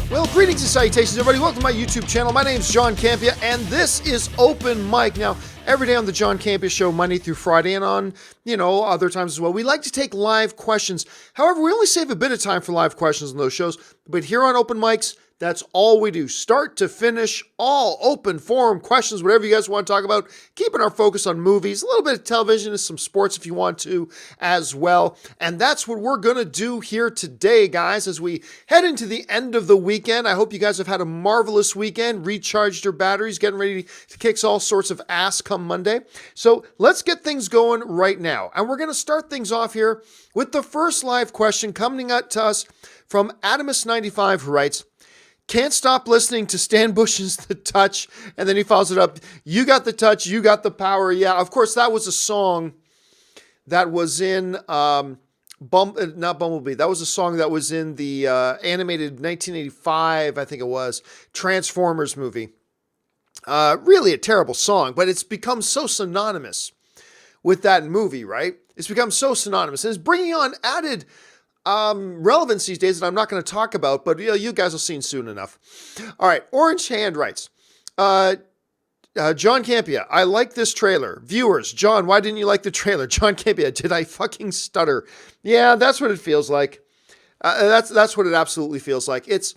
Well, greetings and salutations, everybody. Welcome to my YouTube channel. My name's John Campea, and this is Open Mic. Now, every day on the John Campea Show, Monday through Friday, and on, other times as well, we like to take live questions. However, we only save a bit of time for live questions on those shows, but here on Open Mics, that's all we do. Start to finish, all open forum questions, whatever you guys want to talk about. Keeping our focus on movies, a little bit of television and some sports if you want to as well. And that's what we're going to do here today, guys, as we head into the end of the weekend. I hope you guys have had a marvelous weekend, recharged your batteries, getting ready to kick all sorts of ass come Monday. So let's get things going right now. And we're going to start things off here with the first live question coming up to us from Adamus95, who writes, "Can't stop listening to Stan Bush's The Touch." And then he follows it up, "You got the touch, you got the power." Yeah, of course, that was a song that was in, not Bumblebee. That was a song that was in the animated 1985, I think it was, Transformers movie. Really a terrible song, but it's become so synonymous with that movie, right? It's become so synonymous. And it's bringing on added relevance these days that I'm not going to talk about, but you guys will see soon enough. All right, Orange Hand writes, John Campea, "I like this trailer. Viewers, John, why didn't you like the trailer?" John Campea, "Did I fucking stutter?" Yeah, that's what it feels like. That's what it absolutely feels like. It's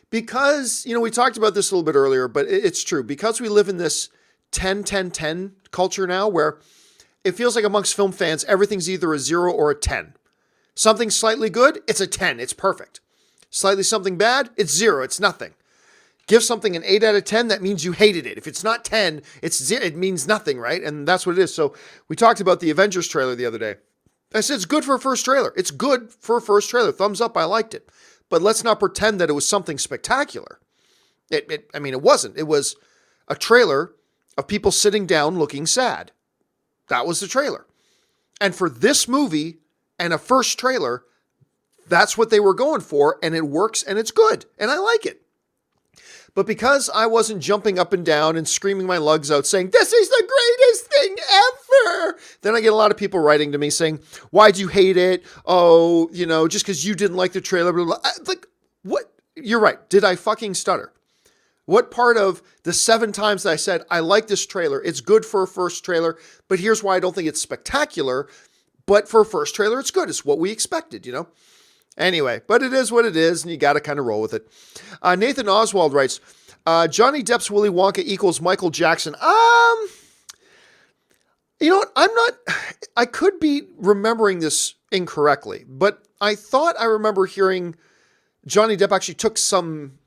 because, we talked about this a little bit earlier, but it's true. Because we live in this 10-10-10 culture now where it feels like amongst film fans, everything's either a 0 or a 10. Something slightly good, it's a 10, it's perfect. Slightly something bad, it's 0, it's nothing. Give something an 8 out of 10, that means you hated it. If it's not 10, it means nothing, right? And that's what it is. So we talked about the Avengers trailer the other day. I said it's good for a first trailer. It's good for a first trailer. Thumbs up, I liked it. But let's not pretend that it was something spectacular. It wasn't. It was a trailer of people sitting down looking sad. That was the trailer. And for this movie and a first trailer, that's what they were going for, and it works, and it's good, and I like it. But because I wasn't jumping up and down and screaming my lugs out saying, "This is the greatest thing ever," then I get a lot of people writing to me saying, "Why'd you hate it? Oh, just because you didn't like the trailer." Blah, blah, blah. Like, what? You're right. Did I fucking stutter? What part of the 7 times that I said, I like this trailer, it's good for a first trailer, but here's why I don't think it's spectacular, but for a first trailer, it's good. It's what we expected, Anyway, but it is what it is, and you got to kind of roll with it. Nathan Oswald writes, Johnny Depp's Willy Wonka equals Michael Jackson. You know what? I could be remembering this incorrectly, but I thought I remember hearing Johnny Depp actually took some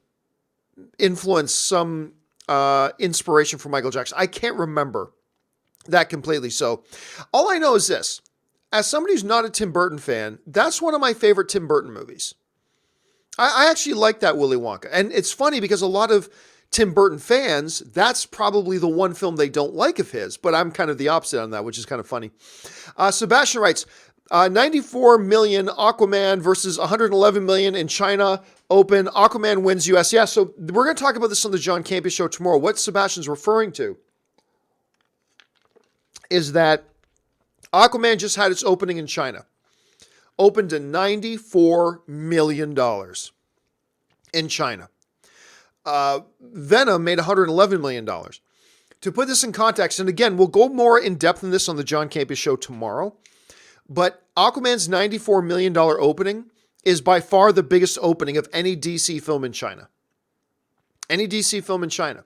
influence, some inspiration from Michael Jackson. I can't remember that completely. So all I know is this. As somebody who's not a Tim Burton fan, that's one of my favorite Tim Burton movies. I actually like that Willy Wonka. And it's funny because a lot of Tim Burton fans, that's probably the one film they don't like of his, but I'm kind of the opposite on that, which is kind of funny. Sebastian writes, 94 million Aquaman versus 111 million in China Open. Aquaman wins US. Yeah, so we're going to talk about this on the John Campea Show tomorrow. What Sebastian's referring to is that Aquaman just had its opening in China. Opened to $94 million in China. Venom made $111 million. To put this in context, and again, we'll go more in depth in this on the John Campea Show tomorrow, but Aquaman's $94 million opening is by far the biggest opening of any DC film in China. Any DC film in China.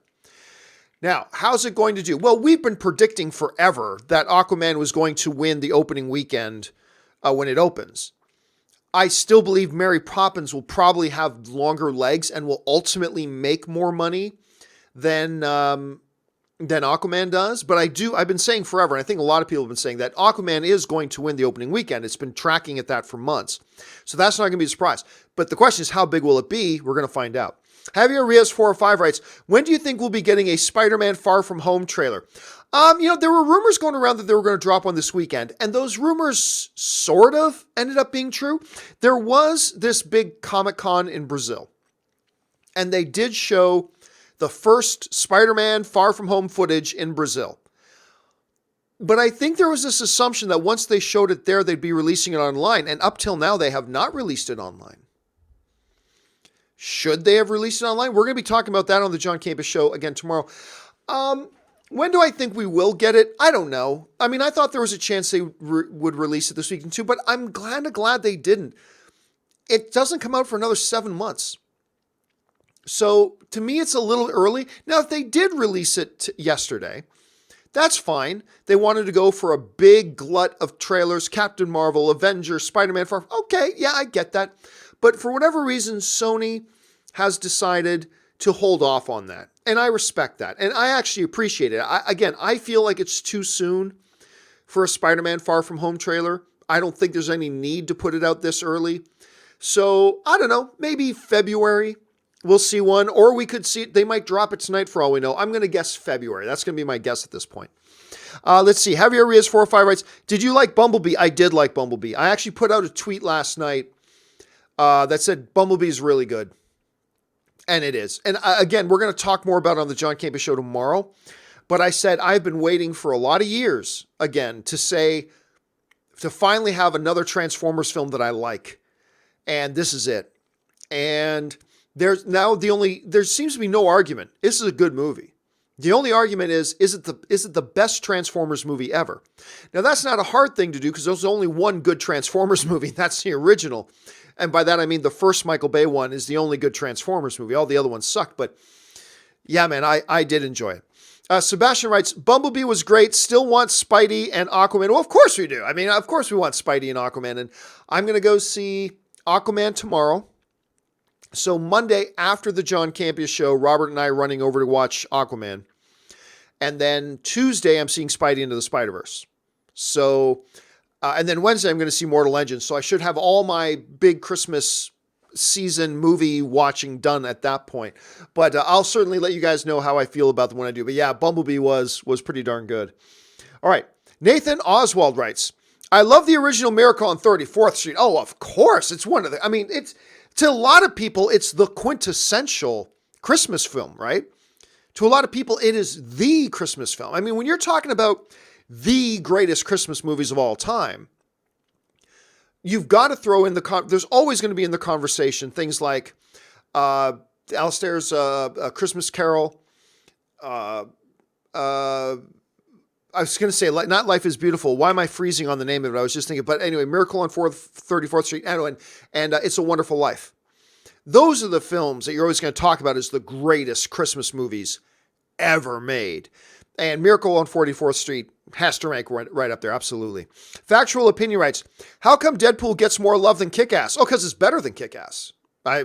Now, how's it going to do? Well, we've been predicting forever that Aquaman was going to win the opening weekend when it opens. I still believe Mary Poppins will probably have longer legs and will ultimately make more money than Aquaman does. But I've been saying forever, and I think a lot of people have been saying that Aquaman is going to win the opening weekend. It's been tracking at that for months. So that's not going to be a surprise. But the question is, how big will it be? We're going to find out. Javier Rios 405 writes, when do you think we'll be getting a Spider-Man Far From Home trailer? There were rumors going around that they were going to drop one this weekend, and those rumors sort of ended up being true. There was this big Comic-Con in Brazil, and they did show the first Spider-Man Far From Home footage in Brazil. But I think there was this assumption that once they showed it there, they'd be releasing it online, and up till now, they have not released it online. Should they have released it online? We're going to be talking about that on the John Campea Show again tomorrow. When do I think we will get it? I don't know. I mean, I thought there was a chance they would release it this weekend too, but I'm glad they didn't. It doesn't come out for another 7 months. So to me, it's a little early. Now, if they did release it yesterday, that's fine. They wanted to go for a big glut of trailers, Captain Marvel, Avengers, Spider-Man 4. Okay, yeah, I get that. But for whatever reason, Sony has decided to hold off on that. And I respect that. And I actually appreciate it. I feel like it's too soon for a Spider-Man Far From Home trailer. I don't think there's any need to put it out this early. So, I don't know, maybe February we'll see one, or we could see it. They might drop it tonight for all we know. I'm going to guess February. That's going to be my guess at this point. Let's see. Javier Riaz 405 writes, did you like Bumblebee? I did like Bumblebee. I actually put out a tweet last night that said Bumblebee is really good. And it is. And again, we're going to talk more about it on the John Campea Show tomorrow. But I said I've been waiting for a lot of years, again, to finally have another Transformers film that I like. And this is it. And there seems to be no argument. This is a good movie. The only argument is it the best Transformers movie ever? Now, that's not a hard thing to do because there's only one good Transformers movie. That's the original. And by that, I mean the first Michael Bay one is the only good Transformers movie. All the other ones sucked. But yeah, man, I did enjoy it. Sebastian writes, Bumblebee was great. Still want Spidey and Aquaman. Well, of course we do. I mean, of course we want Spidey and Aquaman. And I'm going to go see Aquaman tomorrow. So Monday after the John Campea Show, Robert and I are running over to watch Aquaman. And then Tuesday, I'm seeing Spidey Into the Spider-Verse. So... and then Wednesday, I'm going to see Mortal Engines. So I should have all my big Christmas season movie watching done at that point. But I'll certainly let you guys know how I feel about them when I do. But yeah, Bumblebee was pretty darn good. All right. Nathan Oswald writes, I love the original Miracle on 34th Street. Oh, of course. It's one of the... I mean, it's to a lot of people, it's the quintessential Christmas film, right? To a lot of people, it is the Christmas film. I mean, when you're talking about the greatest Christmas movies of all time, you've got to throw in there's always going to be in the conversation things like Alistair's Christmas Carol. I was going to say, not Life is Beautiful. Why am I freezing on the name of it? I was just thinking, but anyway, Miracle on 34th Street, and It's a Wonderful Life. Those are the films that you're always going to talk about as the greatest Christmas movies ever made. And Miracle on 44th Street has to rank right up there, absolutely. Factual Opinion writes, how come Deadpool gets more love than Kick-Ass? Oh, because it's better than Kick-Ass. I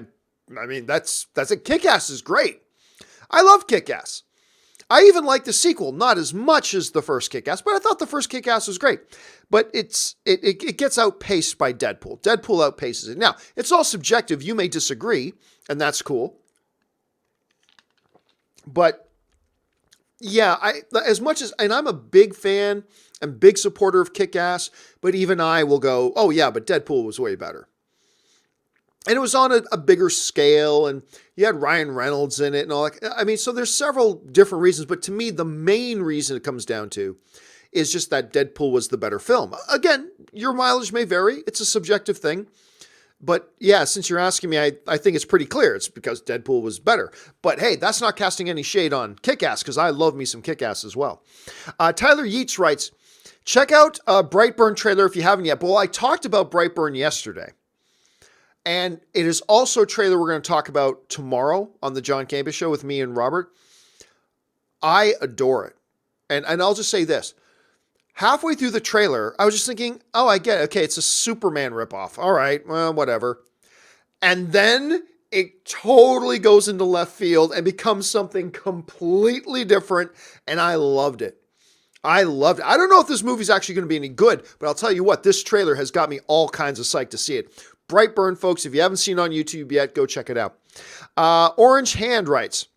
mean, that's it. Kick-Ass is great. I love Kick-Ass. I even like the sequel, not as much as the first Kick-Ass, but I thought the first Kick-Ass was great. But it gets outpaced by Deadpool. Deadpool outpaces it. Now, it's all subjective. You may disagree, and that's cool. But yeah, and I'm a big fan and big supporter of Kick-Ass, but even I will go, oh yeah, but Deadpool was way better. And it was on a bigger scale, and you had Ryan Reynolds in it and all that. I mean, so there's several different reasons, but to me, the main reason it comes down to is just that Deadpool was the better film. Again, your mileage may vary. It's a subjective thing. But yeah, since you're asking me, I think it's pretty clear. It's because Deadpool was better. But hey, that's not casting any shade on Kick-Ass, because I love me some Kick-Ass as well. Tyler Yeats writes, check out a Brightburn trailer if you haven't yet. Well, I talked about Brightburn yesterday. And it is also a trailer we're going to talk about tomorrow on the John Campea Show with me and Robert. I adore it. And I'll just say this. Halfway through the trailer, I was just thinking, oh, I get it. Okay, it's a Superman ripoff. All right, well, whatever. And then it totally goes into left field and becomes something completely different. And I loved it. I loved it. I don't know if this movie's actually going to be any good, but I'll tell you what, this trailer has got me all kinds of psyched to see it. Brightburn, folks, if you haven't seen it on YouTube yet, go check it out. Orange Hand writes,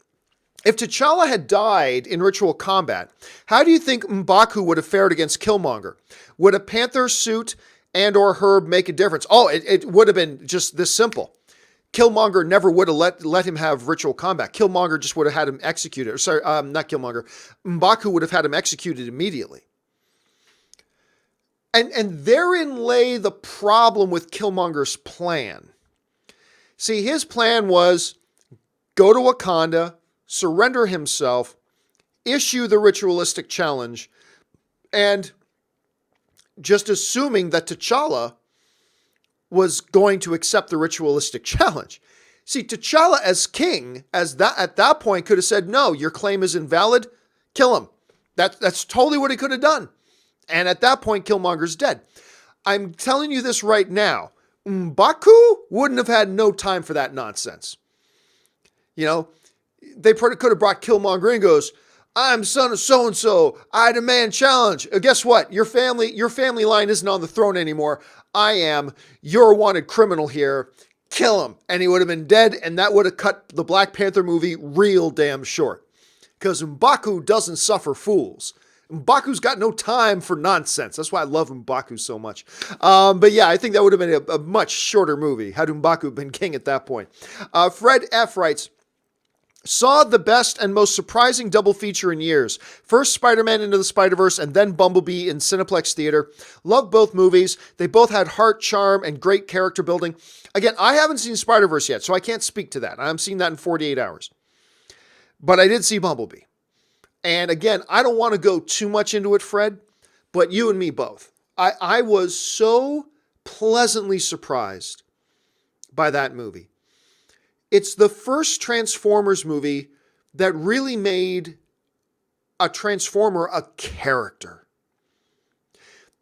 if T'Challa had died in ritual combat, how do you think M'Baku would have fared against Killmonger? Would a Panther suit and or herb make a difference? Oh, it would have been just this simple. Killmonger never would have let him have ritual combat. Killmonger just would have had him executed. Sorry, not Killmonger. M'Baku would have had him executed immediately. And therein lay the problem with Killmonger's plan. See, his plan was go to Wakanda, surrender himself, issue the ritualistic challenge, and just assuming that T'Challa was going to accept the ritualistic challenge. See, T'Challa as king, at that point, could have said, no, your claim is invalid, kill him. That's totally what he could have done. And at that point, Killmonger's dead. I'm telling you this right now. M'Baku wouldn't have had no time for that nonsense. You know, they could have brought Killmonger in and goes, I'm son of so-and-so. I demand challenge. Guess what? Your family line isn't on the throne anymore. I am. You're a wanted criminal here. Kill him. And he would have been dead, and that would have cut the Black Panther movie real damn short. Because M'Baku doesn't suffer fools. M'Baku's got no time for nonsense. That's why I love M'Baku so much. But yeah, I think that would have been a much shorter movie had M'Baku been king at that point. Fred F. writes, saw the best and most surprising double feature in years. First Spider-Man Into the Spider-Verse and then Bumblebee in Cineplex Theater. Love both movies. They both had heart, charm, and great character building. Again, I haven't seen Spider-Verse yet, so I can't speak to that. I'm seeing that in 48 hours. But I did see Bumblebee. And again, I don't want to go too much into it, Fred, but you and me both. I was so pleasantly surprised by that movie. It's the first Transformers movie that really made a Transformer a character.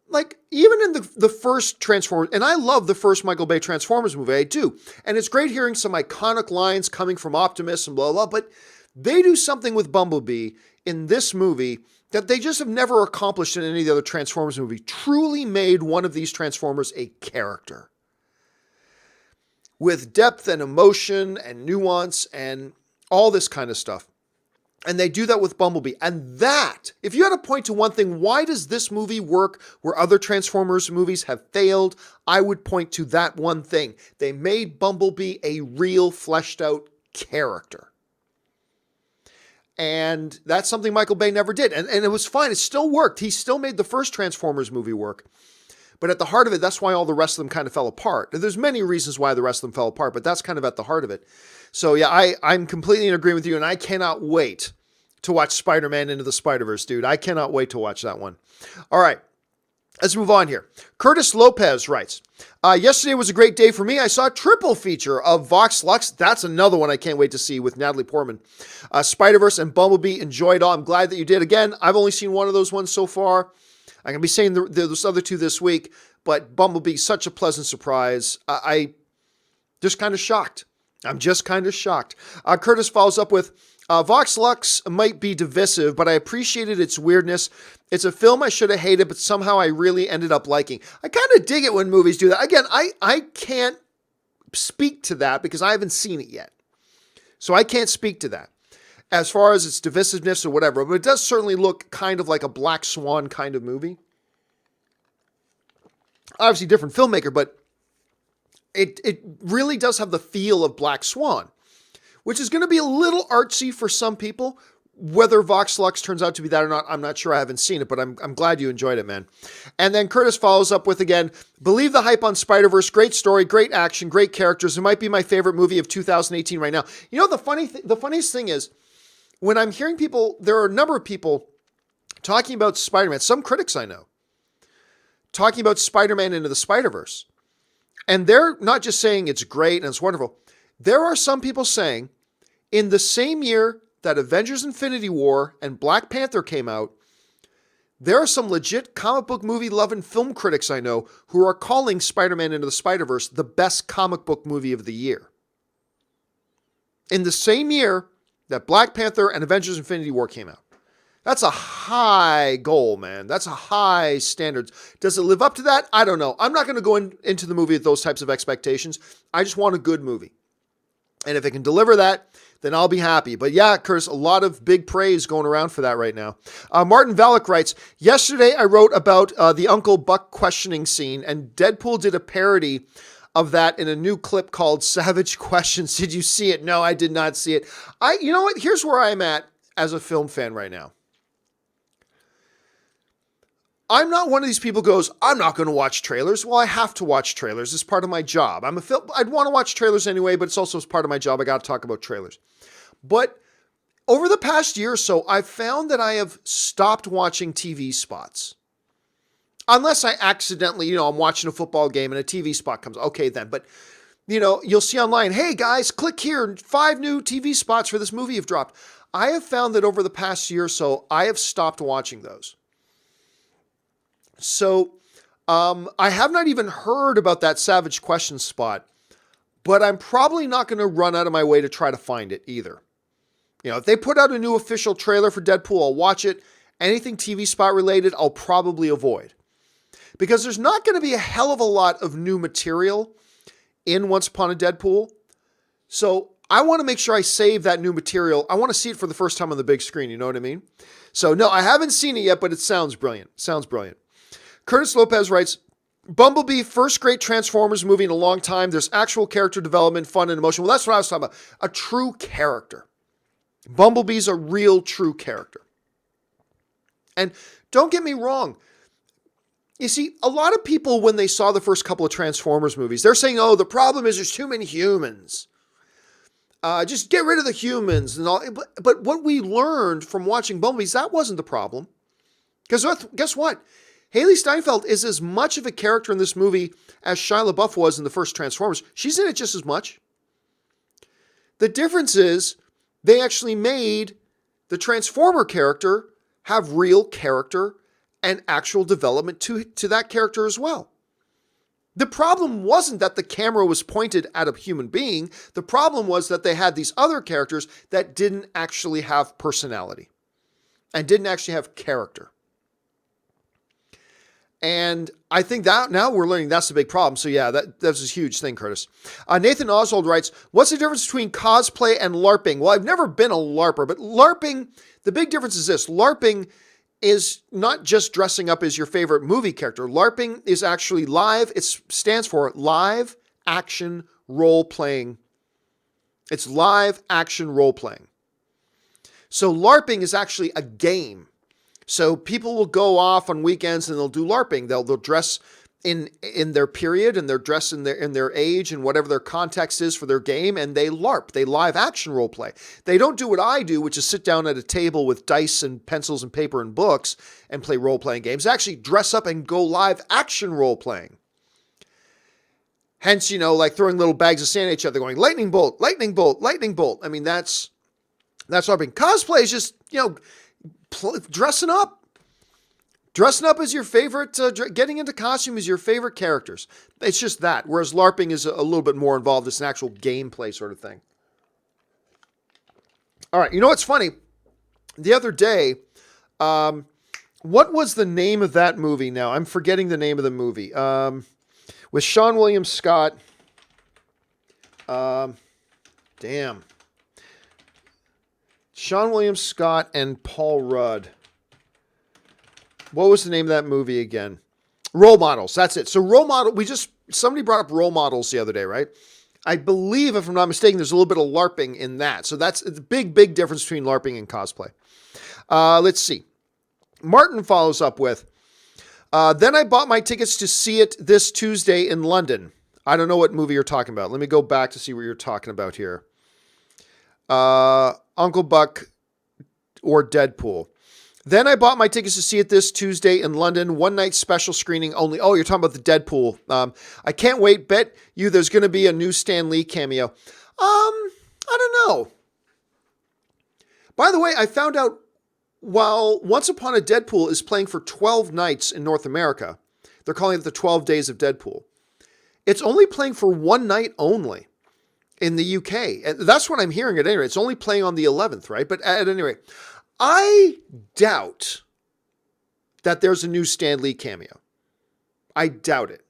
Like, even in the first Transformers, and I love the first Michael Bay Transformers movie, I do. And it's great hearing some iconic lines coming from Optimus and blah, blah, but they do something with Bumblebee in this movie that they just have never accomplished in any of the other Transformers movie. Truly made one of these Transformers a character. With depth and emotion and nuance and all this kind of stuff. And they do that with Bumblebee. And that, if you had to point to one thing, why does this movie work where other Transformers movies have failed? I would point to that one thing. They made Bumblebee a real fleshed out character. And that's something Michael Bay never did. And it was fine. It still worked. He still made the first Transformers movie work. But at the heart of it, that's why all the rest of them kind of fell apart. There's many reasons why the rest of them fell apart, but that's kind of at the heart of it. So yeah, I'm completely in agreement with you, and I cannot wait to watch Spider-Man Into the Spider-Verse, dude. I cannot wait to watch that one. All right, let's move on here. Curtis Lopez writes, yesterday was a great day for me. I saw a triple feature of Vox Lux. That's another one I can't wait to see with Natalie Portman. Spider-Verse and Bumblebee, enjoyed all. I'm glad that you did. Again, I've only seen one of those ones so far. I'm going to be saying those other two this week, but Bumblebee, such a pleasant surprise. I just kind of shocked. I'm just kind of shocked. Curtis follows up with, Vox Lux might be divisive, but I appreciated its weirdness. It's a film I should have hated, but somehow I really ended up liking. I kind of dig it when movies do that. Again, I can't speak to that because I haven't seen it yet. So I can't speak to that as far as its divisiveness or whatever, but it does certainly look kind of like a Black Swan kind of movie. Obviously different filmmaker, but it really does have the feel of Black Swan, which is going to be a little artsy for some people. Whether Vox Lux turns out to be that or not, I'm not sure. I haven't seen it, but I'm glad you enjoyed it, man. And then Curtis follows up with, again, believe the hype on Spider-Verse. Great story, great action, great characters. It might be my favorite movie of 2018 right now. You know, the funniest thing is, when I'm hearing people, there are a number of people talking about Spider-Man, some critics I know, talking about Spider-Man Into the Spider-Verse. And they're not just saying it's great and it's wonderful. There are some people saying, in the same year that Avengers Infinity War and Black Panther came out, there are some legit comic book movie loving film critics I know who are calling Spider-Man Into the Spider-Verse the best comic book movie of the year. In the same year that Black Panther and Avengers Infinity War came out. That's a high goal, man. That's a high standard. Does it live up to that? I don't know. I'm not going to go into the movie with those types of expectations. I just want a good movie. And if it can deliver that, then I'll be happy. But yeah, Curtis, a lot of big praise going around for that right now. Martin Valek writes, yesterday I wrote about the Uncle Buck questioning scene, and Deadpool did a parody of that in a new clip called Savage Questions. Did you see it? No, I did not see it. You know what? Here's where I'm at as a film fan right now. I'm not one of these people who goes, I'm not going to watch trailers. Well, I have to watch trailers. It's part of my job. I'd want to watch trailers anyway, but it's also as part of my job. I got to talk about trailers. But over the past year or so, I've found that I have stopped watching TV spots. Unless I accidentally, I'm watching a football game and a TV spot comes. Okay, then. But, you'll see online, hey guys, click here, 5 new TV spots for this movie you've dropped. I have found that over the past year or so, I have stopped watching those. So I have not even heard about that Savage Question spot, but I'm probably not going to run out of my way to try to find it either. If they put out a new official trailer for Deadpool, I'll watch it. Anything TV spot related, I'll probably avoid. Because there's not going to be a hell of a lot of new material in Once Upon a Deadpool. So I want to make sure I save that new material. I want to see it for the first time on the big screen. You know what I mean? So no, I haven't seen it yet, but it sounds brilliant. Sounds brilliant. Curtis Lopez writes, Bumblebee, first great Transformers movie in a long time. There's actual character development, fun, and emotion. Well, that's what I was talking about. A true character. Bumblebee's a real, true character. And don't get me wrong. You see, a lot of people, when they saw the first couple of Transformers movies, they're saying, the problem is there's too many humans. Just get rid of the humans. And all. But what we learned from watching Bumblebee is that wasn't the problem. Because guess what? Haley Steinfeld is as much of a character in this movie as Shia LaBeouf was in the first Transformers. She's in it just as much. The difference is they actually made the Transformer character have real character and actual development to that character as well. The problem wasn't that the camera was pointed at a human being. The problem was that they had these other characters that didn't actually have personality and didn't actually have character. And I think that now we're learning that's the big problem. So yeah, that's a huge thing, Curtis. Nathan Oswald writes, what's the difference between cosplay and LARPing? Well, I've never been a LARPer, but LARPing, the big difference is this. LARPing is not just dressing up as your favorite movie character. LARPing is actually live. It stands for live action role playing. It's live action role playing. So LARPing is actually a game. So people will go off on weekends and they'll do LARPing. They'll dress in their period and they're dressed in their age and whatever their context is for their game, and they LARP. They live action role play. They don't do what I do, which is sit down at a table with dice and pencils and paper and books and play role playing games. They actually dress up and go live action role playing. Hence, like throwing little bags of sand at each other, going lightning bolt, lightning bolt, lightning bolt. I mean, that's LARPing. Cosplay is just dressing up. Dressing up as your favorite, getting into costume as your favorite characters. It's just that. Whereas LARPing is a little bit more involved. It's an actual gameplay sort of thing. All right. You know what's funny? The other day, what was the name of that movie now? I'm forgetting the name of the movie. With Sean William Scott. Sean William Scott and Paul Rudd. What was the name of that movie again? Role Models. That's it. So Role Model, somebody brought up Role Models the other day, right? I believe, if I'm not mistaken, there's a little bit of LARPing in that. So that's the big, big difference between LARPing and cosplay. Let's see. Martin follows up with, then I bought my tickets to see it this Tuesday in London. I don't know what movie you're talking about. Let me go back to see what you're talking about here. Uncle Buck or Deadpool. Then I bought my tickets to see it this Tuesday in London. One night special screening only. Oh, you're talking about the Deadpool. I can't wait. Bet you there's going to be a new Stan Lee cameo. I don't know. By the way, I found out while Once Upon a Deadpool is playing for 12 nights in North America, they're calling it the 12 Days of Deadpool. It's only playing for one night only in the UK. And that's what I'm hearing at any rate. It's only playing on the 11th, right? But at any rate, I doubt that there's a new Stan Lee cameo. I doubt it.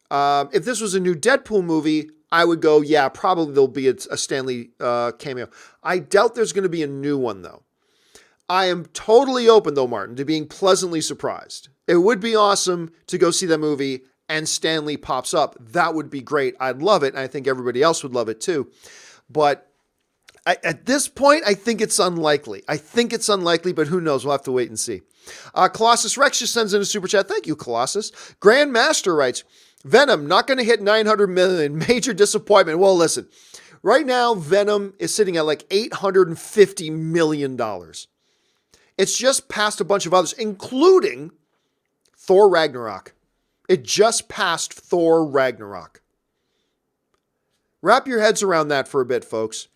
If this was a new Deadpool movie, I would go, yeah, probably there'll be a Stan Lee cameo. I doubt there's going to be a new one, though. I am totally open, though, Martin, to being pleasantly surprised. It would be awesome to go see that movie and Stan Lee pops up. That would be great. I'd love it, and I think everybody else would love it, too. But At this point, I think it's unlikely. But who knows? We'll have to wait and see. Colossus Rex just sends in a super chat. Thank you, Colossus. Grandmaster writes, Venom not going to hit 900 million. Major disappointment. Well, listen. Right now, Venom is sitting at like $850 million. It's just passed a bunch of others, including Thor Ragnarok. It just passed Thor Ragnarok. Wrap your heads around that for a bit, folks.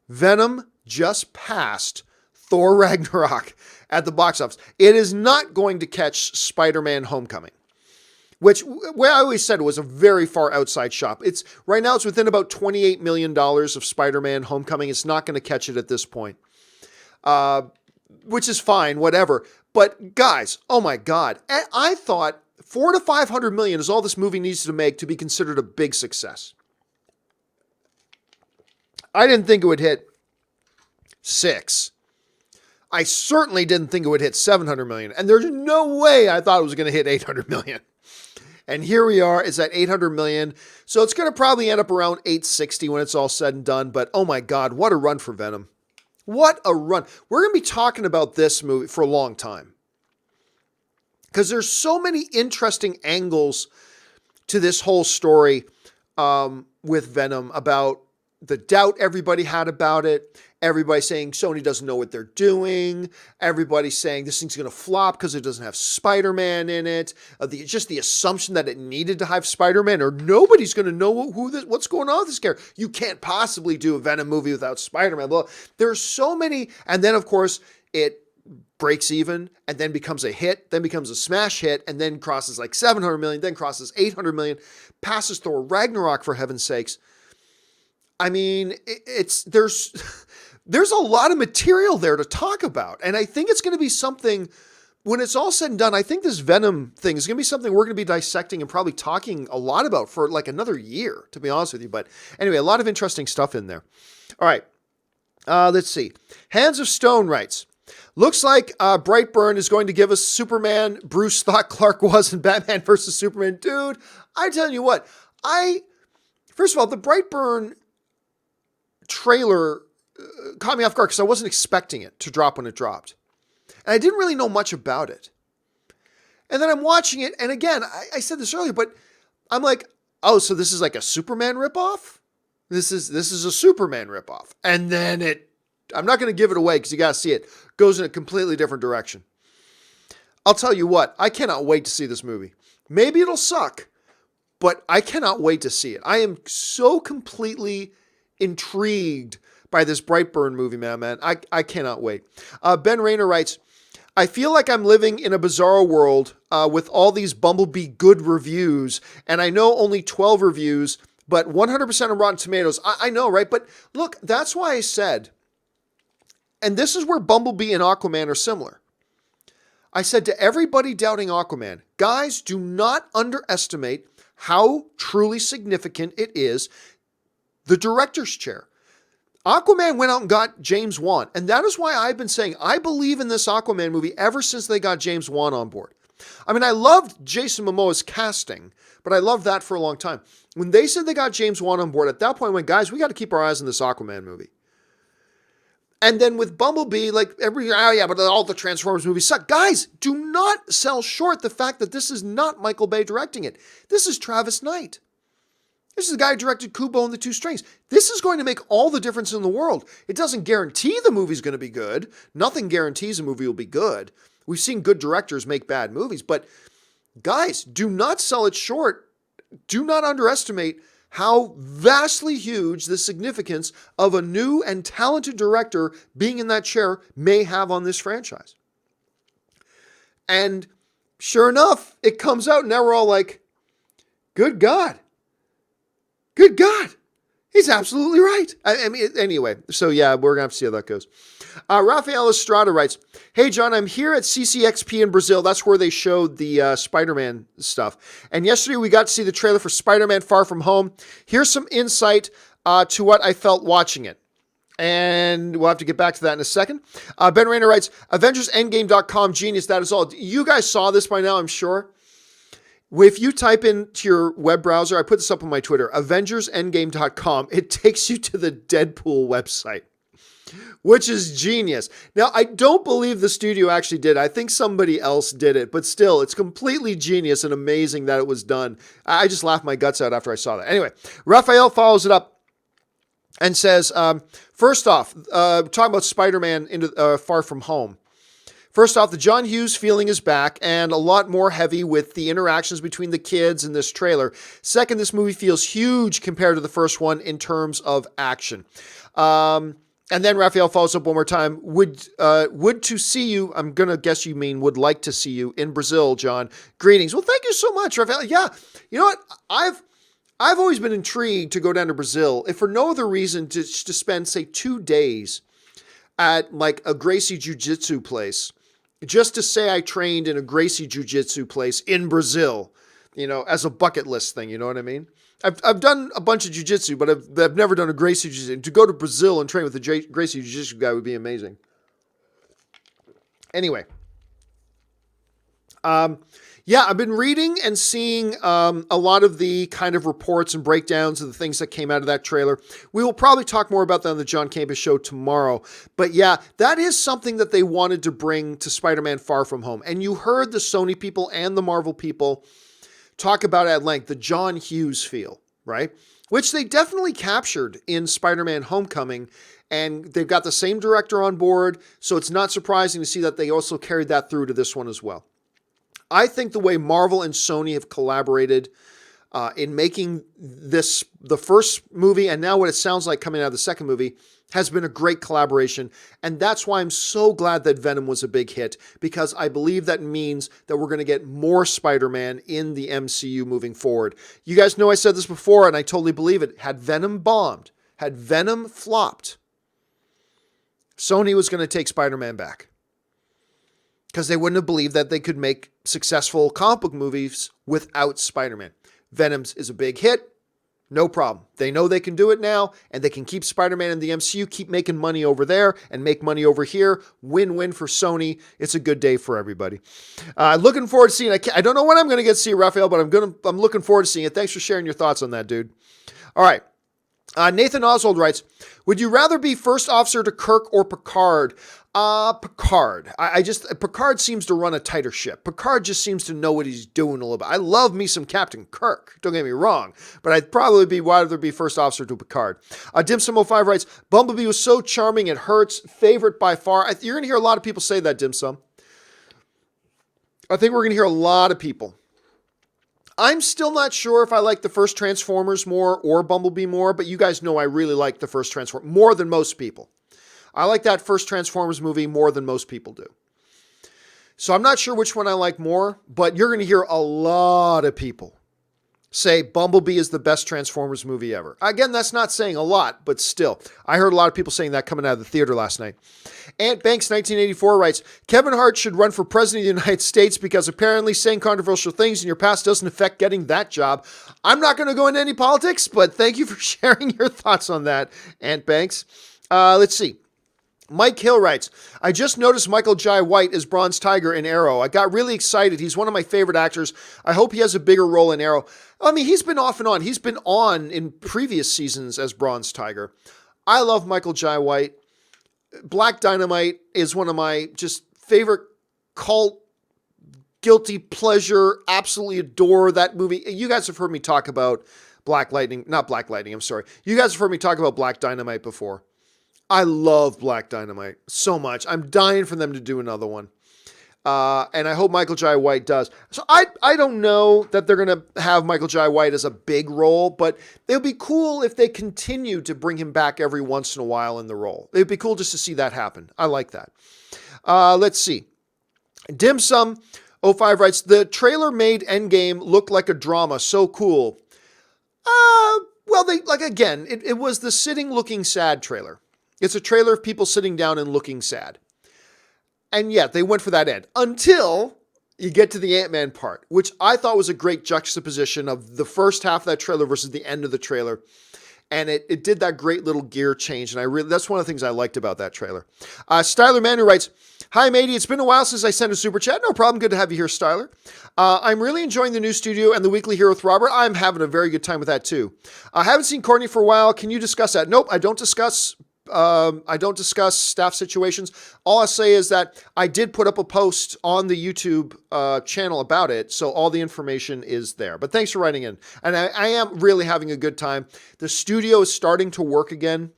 Venom just passed Thor Ragnarok at the box office. It is not going to catch Spider-Man Homecoming, which, where I always said, was a very far outside shop. Right now it's within about $28 million of Spider-Man Homecoming. It's not going to catch it at this point, which is fine, whatever. But guys, oh my God, I thought 400 to 500 million is all this movie needs to make to be considered a big success. I didn't think it would hit 6. I certainly didn't think it would hit 700 million. And there's no way I thought it was going to hit 800 million. And here we are, it's at 800 million. So it's going to probably end up around 860 when it's all said and done. But oh my God, what a run for Venom. What a run. We're going to be talking about this movie for a long time, because there's so many interesting angles to this whole story with Venom, about the doubt everybody had about it. Everybody saying Sony doesn't know what they're doing. Everybody saying this thing's going to flop because it doesn't have Spider-Man in it. Just the assumption that it needed to have Spider-Man, or nobody's going to know what's going on with this character. You can't possibly do a Venom movie without Spider-Man. Well, there's so many. And then, of course, it breaks even and then becomes a hit, then becomes a smash hit, and then crosses like 700 million, then crosses 800 million, passes Thor Ragnarok, for heaven's sakes. I mean, there's a lot of material there to talk about. And I think it's going to be something, when it's all said and done, I think this Venom thing is going to be something we're going to be dissecting and probably talking a lot about for like another year, to be honest with you. But anyway, a lot of interesting stuff in there. All right. Let's see. Hands of Stone writes, looks like Brightburn is going to give us Superman Bruce thought Clark was in Batman versus Superman. Dude, I tell you what, first of all, the Brightburn trailer caught me off guard because I wasn't expecting it to drop when it dropped. And I didn't really know much about it. And then I'm watching it, and again, I said this earlier, but I'm like, oh, so this is like a Superman ripoff? This is a Superman ripoff. And then I'm not going to give it away because you got to see it, goes in a completely different direction. I'll tell you what, I cannot wait to see this movie. Maybe it'll suck, but I cannot wait to see it. I am so completely intrigued by this Brightburn movie, man. I cannot wait. Ben Rayner writes, I feel like I'm living in a bizarro world with all these Bumblebee good reviews, and I know only 12 reviews, but 100% on Rotten Tomatoes. I know, right? But look, that's why I said, and this is where Bumblebee and Aquaman are similar. I said to everybody doubting Aquaman, guys, do not underestimate how truly significant it is, the director's chair. Aquaman went out and got James Wan, and that is why I've been saying I believe in this Aquaman movie ever since they got James Wan on board. I mean, I loved Jason Momoa's casting, but I loved that for a long time. When they said they got James Wan on board, at that point I went, guys, we got to keep our eyes on this Aquaman movie. And then with Bumblebee, like but all the Transformers movies suck. Guys, do not sell short the fact that this is not Michael Bay directing it. This is Travis Knight. This is the guy who directed Kubo and the Two Strings. This is going to make all the difference in the world. It doesn't guarantee the movie's going to be good. Nothing guarantees a movie will be good. We've seen good directors make bad movies, but guys, do not sell it short. Do not underestimate how vastly huge the significance of a new and talented director being in that chair may have on this franchise. And sure enough, it comes out and now we're all like, good God. Good God. He's absolutely right. I mean, anyway, so yeah, we're going to have to see how that goes. Rafael Estrada writes, hey, John, I'm here at CCXP in Brazil. That's where they showed the Spider-Man stuff. And yesterday we got to see the trailer for Spider-Man Far From Home. Here's some insight to what I felt watching it. And we'll have to get back to that in a second. Ben Rayner writes, AvengersEndgame.com, genius, that is all. You guys saw this by now, I'm sure. If you type into your web browser, I put this up on my Twitter, AvengersEndgame.com, it takes you to the Deadpool website. which is genius. Now, I don't believe the studio actually did. I think somebody else did it, but still, it's completely genius and amazing that it was done. I just laughed my guts out after I saw that. Anyway, Raphael follows it up and says, first off, talking about Spider-Man into Far From Home. First off, the John Hughes feeling is back and a lot more heavy with the interactions between the kids in this trailer. Second, this movie feels huge compared to the first one in terms of action. And then Raphael follows up one more time. Would to see you, I'm going to guess you mean would like to see you in Brazil, John. Greetings. Well, thank you so much, Raphael. Yeah, you know what? I've always been intrigued to go down to Brazil, if for no other reason to spend, say, 2 days at like a Gracie Jiu-Jitsu place. Just to say I trained in a Gracie Jiu-Jitsu place in Brazil, as a bucket list thing, you know what I mean? I've done a bunch of jiu-jitsu, but I've never done a Gracie jiu-jitsu. To go to Brazil and train with a Gracie jiu-jitsu guy would be amazing. Anyway. I've been reading and seeing a lot of the kind of reports and breakdowns of the things that came out of that trailer. We will probably talk more about that on the John Campea show tomorrow. But yeah, that is something that they wanted to bring to Spider-Man Far From Home. And you heard the Sony people and the Marvel people talk about at length the John Hughes feel, right? Which they definitely captured in Spider-Man Homecoming, and they've got the same director on board, so it's not surprising to see that they also carried that through to this one as well. I think the way Marvel and Sony have collaborated in making this the first movie, and now what it sounds like coming out of the second movie, has been a great collaboration. And that's why I'm so glad that Venom was a big hit, because I believe that means that we're going to get more Spider-Man in the MCU moving forward. You guys know I said this before, and I totally believe it. Had Venom bombed, had Venom flopped, Sony was going to take Spider-Man back, because they wouldn't have believed that they could make successful comic book movies without Spider-Man. Venom's is a big hit. No problem. They know they can do it now, and they can keep Spider-Man in the MCU, keep making money over there, and make money over here. Win-win for Sony. It's a good day for everybody. Looking forward to seeing it. I don't know when I'm going to get to see it, Raphael, but I'm looking forward to seeing it. Thanks for sharing your thoughts on that, dude. All right. Nathan Oswald writes, would you rather be first officer to Kirk or Picard? Picard. Picard seems to run a tighter ship. Picard just seems to know what he's doing a little bit. I love me some Captain Kirk. Don't get me wrong, but I'd probably rather be first officer to Picard. Dimsum05 writes, Bumblebee was so charming it hurts. Favorite by far. You're going to hear a lot of people say that, Dimsum. I think we're going to hear a lot of people. I'm still not sure if I like the first Transformers more or Bumblebee more, but you guys know I really like the first Transformers more than most people. I like that first Transformers movie more than most people do. So I'm not sure which one I like more, but you're going to hear a lot of people say Bumblebee is the best Transformers movie ever. Again, that's not saying a lot, but still. I heard a lot of people saying that coming out of the theater last night. Ant Banks 1984 writes, Kevin Hart should run for president of the United States because apparently saying controversial things in your past doesn't affect getting that job. I'm not going to go into any politics, but thank you for sharing your thoughts on that, Ant Banks. Let's see. Mike Hill writes, I just noticed Michael Jai White as Bronze Tiger in Arrow. I got really excited. He's one of my favorite actors. I hope he has a bigger role in Arrow. I mean, he's been off and on. He's been on in previous seasons as Bronze Tiger. I love Michael Jai White. Black Dynamite is one of my just favorite cult, guilty pleasure, absolutely adore that movie. You guys have heard me talk about Black Lightning. You guys have heard me talk about Black Dynamite before. I love Black Dynamite so much. I'm dying for them to do another one. And I hope Michael Jai White does. So I don't know that they're going to have Michael Jai White as a big role, but it would be cool if they continue to bring him back every once in a while in the role. It would be cool just to see that happen. I like that. Let's see. Dimsum05 writes, the trailer made Endgame look like a drama. So cool. Well, it was the sitting looking sad trailer. It's a trailer of people sitting down and looking sad. And yet they went for that end until you get to the Ant-Man part, which I thought was a great juxtaposition of the first half of that trailer versus the end of the trailer. And it did that great little gear change. And that's one of the things I liked about that trailer. Styler Manu writes, hi, matey. It's been a while since I sent a super chat. No problem. Good to have you here, Styler. I'm really enjoying the new studio and the weekly here with Robert. I'm having a very good time with that too. I haven't seen Courtney for a while. Can you discuss that? Nope, I don't discuss I don't discuss staff situations. All I say is that I did put up a post on the YouTube channel about it, so all the information is there. But thanks for writing in. And I am really having a good time. The studio is starting to work again.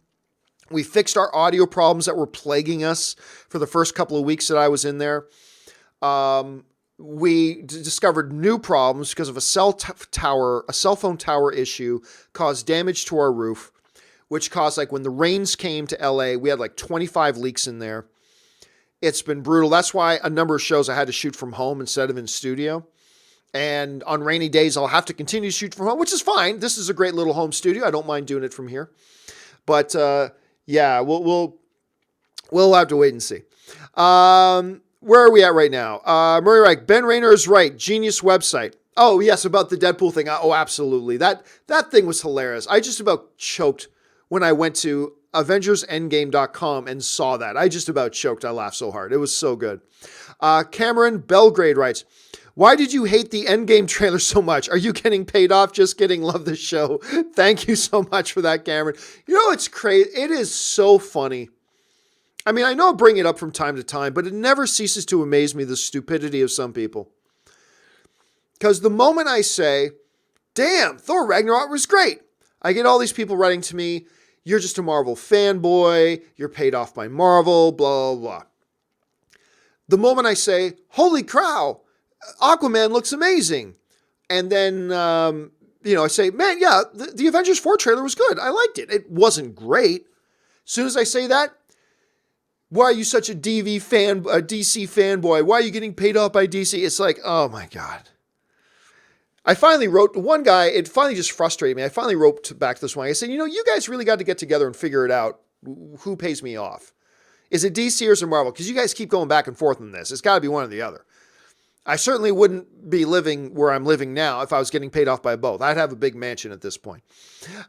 We fixed our audio problems that were plaguing us for the first couple of weeks that I was in there. We discovered new problems because of a cell phone tower issue caused damage to our roof, which caused, like, when the rains came to LA, we had like 25 leaks in there. It's been brutal. That's why a number of shows I had to shoot from home instead of in studio. And on rainy days, I'll have to continue to shoot from home, which is fine. This is a great little home studio. I don't mind doing it from here. But yeah, we'll have to wait and see. Where are we at right now? Murray Reich, Ben Rayner is right. Genius website. Oh, yes, about the Deadpool thing. Oh, absolutely. That thing was hilarious. I just about choked when I went to AvengersEndgame.com and saw that. I just about choked. I laughed so hard. It was so good. Cameron Belgrade writes, why did you hate the Endgame trailer so much? Are you getting paid off? Just kidding. Love the show. Thank you so much for that, Cameron. You know, it's crazy. It is so funny. I mean, I know I bring it up from time to time, but it never ceases to amaze me, the stupidity of some people. Because the moment I say, damn, Thor Ragnarok was great, I get all these people writing to me, you're just a Marvel fanboy, you're paid off by Marvel, blah, blah, blah. The moment I say, holy cow, Aquaman looks amazing. And then, I say, man, yeah, the Avengers 4 trailer was good. I liked it. It wasn't great. As soon as I say that, why are you such a DC fanboy? Why are you getting paid off by DC? It's like, oh my God. I finally wrote to one guy, it finally just frustrated me. I finally wrote back this one. I said, you guys really got to get together and figure it out. Who pays me off? Is it DC or is it Marvel? Because you guys keep going back and forth on this. It's got to be one or the other. I certainly wouldn't be living where I'm living now if I was getting paid off by both. I'd have a big mansion at this point.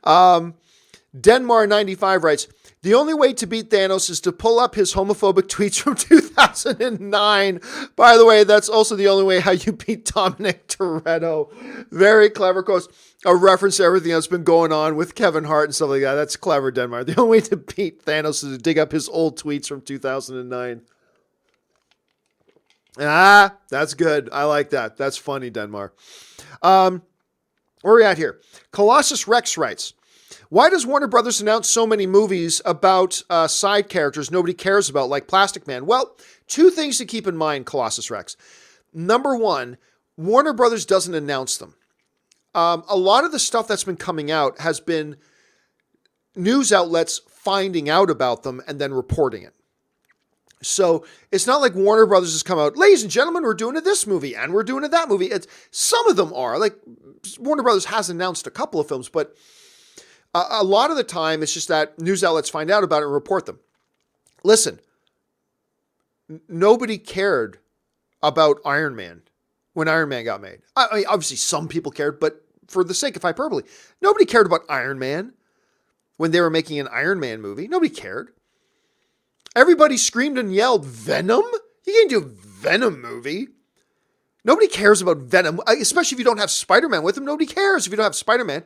Denmar95 writes, the only way to beat Thanos is to pull up his homophobic tweets from 2009. By the way, that's also the only way how you beat Dominic Toretto. Very clever quote. A reference to everything that's been going on with Kevin Hart and stuff like that. That's clever, Denmark. The only way to beat Thanos is to dig up his old tweets from 2009. Ah, that's good. I like that. That's funny, Denmark. Where are we at here? Colossus Rex writes, why does Warner Brothers announce so many movies about side characters nobody cares about, like Plastic Man? Well, two things to keep in mind, Colossus Rex. Number one, Warner Brothers doesn't announce them. A lot of the stuff that's been coming out has been news outlets finding out about them and then reporting it. So it's not like Warner Brothers has come out, ladies and gentlemen, we're doing this movie and we're doing that movie. Some of them are. Like Warner Brothers has announced a couple of films, but a lot of the time, it's just that news outlets find out about it and report them. Listen, nobody cared about Iron Man when Iron Man got made. I mean, obviously, some people cared, but for the sake of hyperbole, nobody cared about Iron Man when they were making an Iron Man movie. Nobody cared. Everybody screamed and yelled, Venom? You can't do a Venom movie. Nobody cares about Venom, especially if you don't have Spider-Man with him. Nobody cares if you don't have Spider-Man.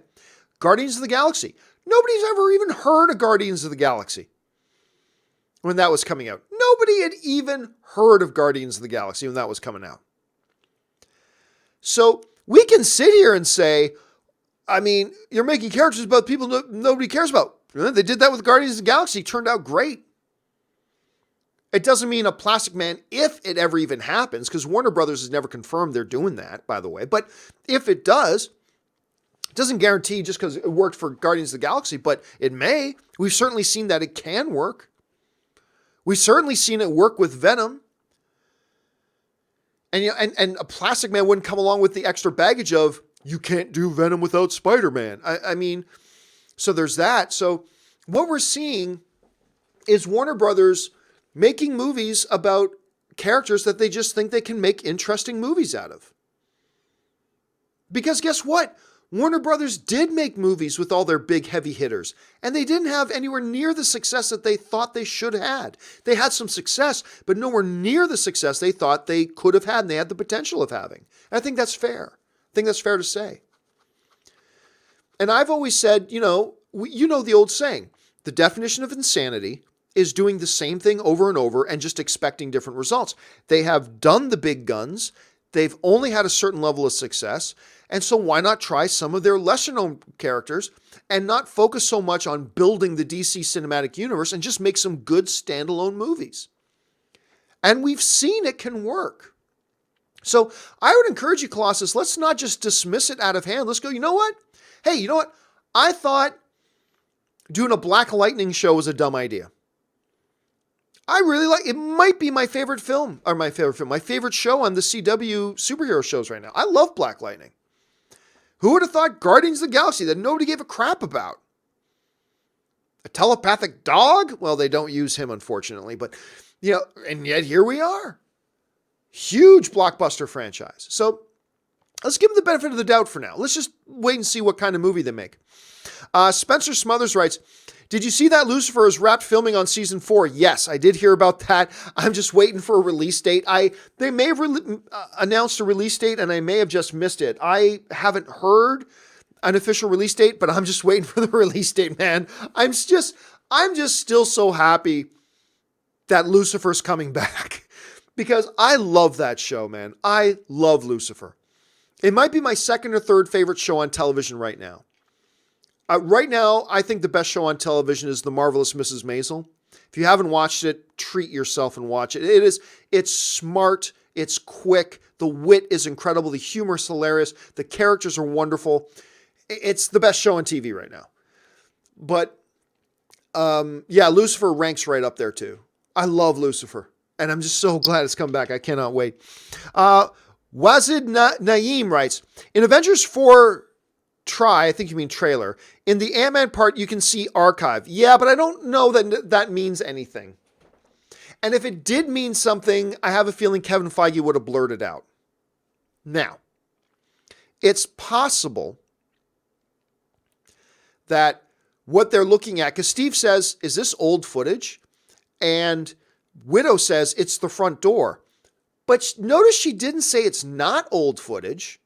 Guardians of the Galaxy. Nobody's ever even heard of Guardians of the Galaxy when that was coming out. Nobody had even heard of Guardians of the Galaxy when that was coming out. So we can sit here and say, I mean, you're making characters about people nobody cares about. They did that with Guardians of the Galaxy. It turned out great. It doesn't mean a Plastic Man, if it ever even happens, because Warner Brothers has never confirmed they're doing that, by the way. But if it does, it doesn't guarantee just because it worked for Guardians of the Galaxy, but it may. We've certainly seen that it can work. We've certainly seen it work with Venom. And, and a Plastic Man wouldn't come along with the extra baggage of, you can't do Venom without Spider-Man. I mean, so there's that. So what we're seeing is Warner Brothers making movies about characters that they just think they can make interesting movies out of. Because guess what? Warner Brothers did make movies with all their big heavy hitters, and they didn't have anywhere near the success that they thought they should have had. They had some success, but nowhere near the success they thought they could have had and they had the potential of having. And I think that's fair. I think that's fair to say. And I've always said, you know the old saying, The definition of insanity is doing the same thing over and over and just expecting different results. They have done the big guns. They've only had a certain level of success. And so why not try some of their lesser known characters and not focus so much on building the DC cinematic universe and just make some good standalone movies? And we've seen it can work. So I would encourage you, Colossus, let's not just dismiss it out of hand. Let's go, you know what? Hey, you know what? I thought doing a Black Lightning show was a dumb idea. I really like it. Might be my favorite show on the CW superhero shows right now. I love Black Lightning. Who would have thought Guardians of the Galaxy that nobody gave a crap about? A telepathic dog? Well, they don't use him, unfortunately, but and yet here we are. Huge blockbuster franchise. So let's give them the benefit of the doubt for now. Let's just wait and see what kind of movie they make. Spencer Smothers writes, did you see that Lucifer is wrapped filming on season 4? Yes, I did hear about that. I'm just waiting for a release date. They may have announced a release date and I may have just missed it. I haven't heard an official release date, but I'm just waiting for the release date, man. I'm just still so happy that Lucifer's coming back because I love that show, man. I love Lucifer. It might be my second or third favorite show on television right now. Right now, I think the best show on television is The Marvelous Mrs. Maisel. If you haven't watched it, treat yourself and watch it. It's smart. It's quick. The wit is incredible. The humor is hilarious. The characters are wonderful. It's the best show on TV right now. But, Lucifer ranks right up there too. I love Lucifer. And I'm just so glad it's come back. I cannot wait. Wazid Naeem writes, in Avengers 4... I think you mean trailer. In the Ant-Man part, you can see archive. Yeah, but I don't know that means anything. And if it did mean something, I have a feeling Kevin Feige would have blurted out. Now, it's possible that what they're looking at, because Steve says, is this old footage? And Widow says, it's the front door. But notice she didn't say it's not old footage.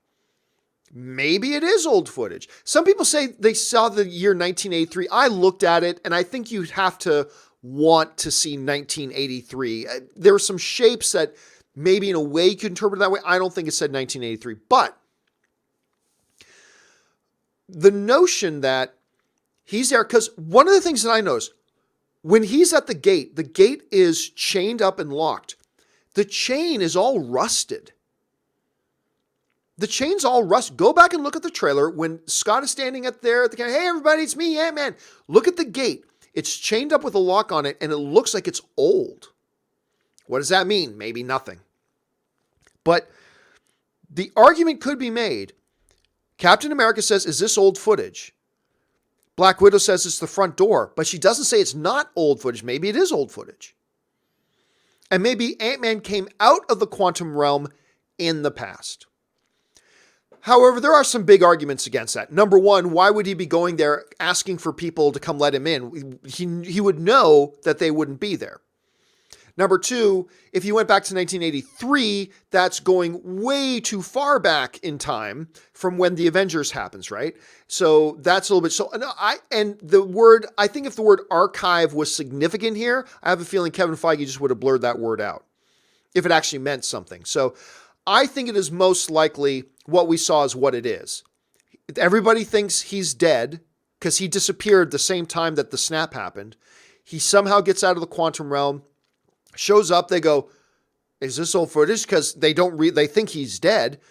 Maybe it is old footage. Some people say they saw the year 1983. I looked at it, and I think you'd have to want to see 1983. There were some shapes that maybe in a way you could interpret it that way. I don't think it said 1983. But the notion that he's there, because one of the things that I noticed, when he's at the gate is chained up and locked. The chain is all rusted. The chain's all rust. Go back and look at the trailer when Scott is standing at the camera. Hey, everybody, it's me, Ant-Man. Look at the gate. It's chained up with a lock on it, and it looks like it's old. What does that mean? Maybe nothing. But the argument could be made. Captain America says, is this old footage? Black Widow says it's the front door, but she doesn't say it's not old footage. Maybe it is old footage. And maybe Ant-Man came out of the quantum realm in the past. However, there are some big arguments against that. Number one, why would he be going there asking for people to come let him in? He would know that they wouldn't be there. Number two, if you went back to 1983, that's going way too far back in time from when the Avengers happens, right? So that's a little bit. So I think if the word archive was significant here, I have a feeling Kevin Feige just would have blurred that word out if it actually meant something. So I think it is most likely what we saw is what it is. Everybody thinks he's dead because he disappeared the same time that the snap happened. He somehow gets out of the quantum realm, shows up. They go, is this old footage? Because they they think he's dead.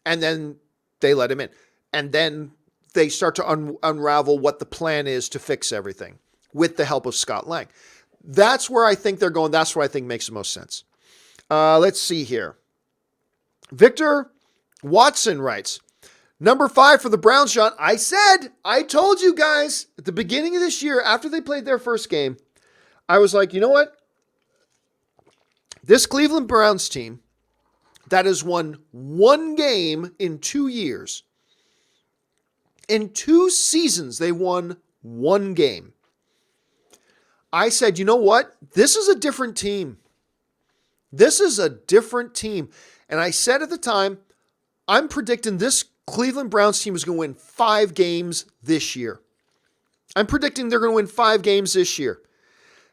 And then they let him in. And then they start to unravel what the plan is to fix everything with the help of Scott Lang. That's where I think they're going. That's what I think makes the most sense. Let's see here. Victor Watson writes, number 5 for the Browns, John. I told you guys at the beginning of this year, after they played their first game, I was like, you know what? This Cleveland Browns team that has won one game in 2 years, in 2 seasons, they won one game. I said, you know what? This is a different team. This is a different team. And I said at the time, I'm predicting this Cleveland Browns team is going to win 5 games this year. I'm predicting they're going to win 5 games this year.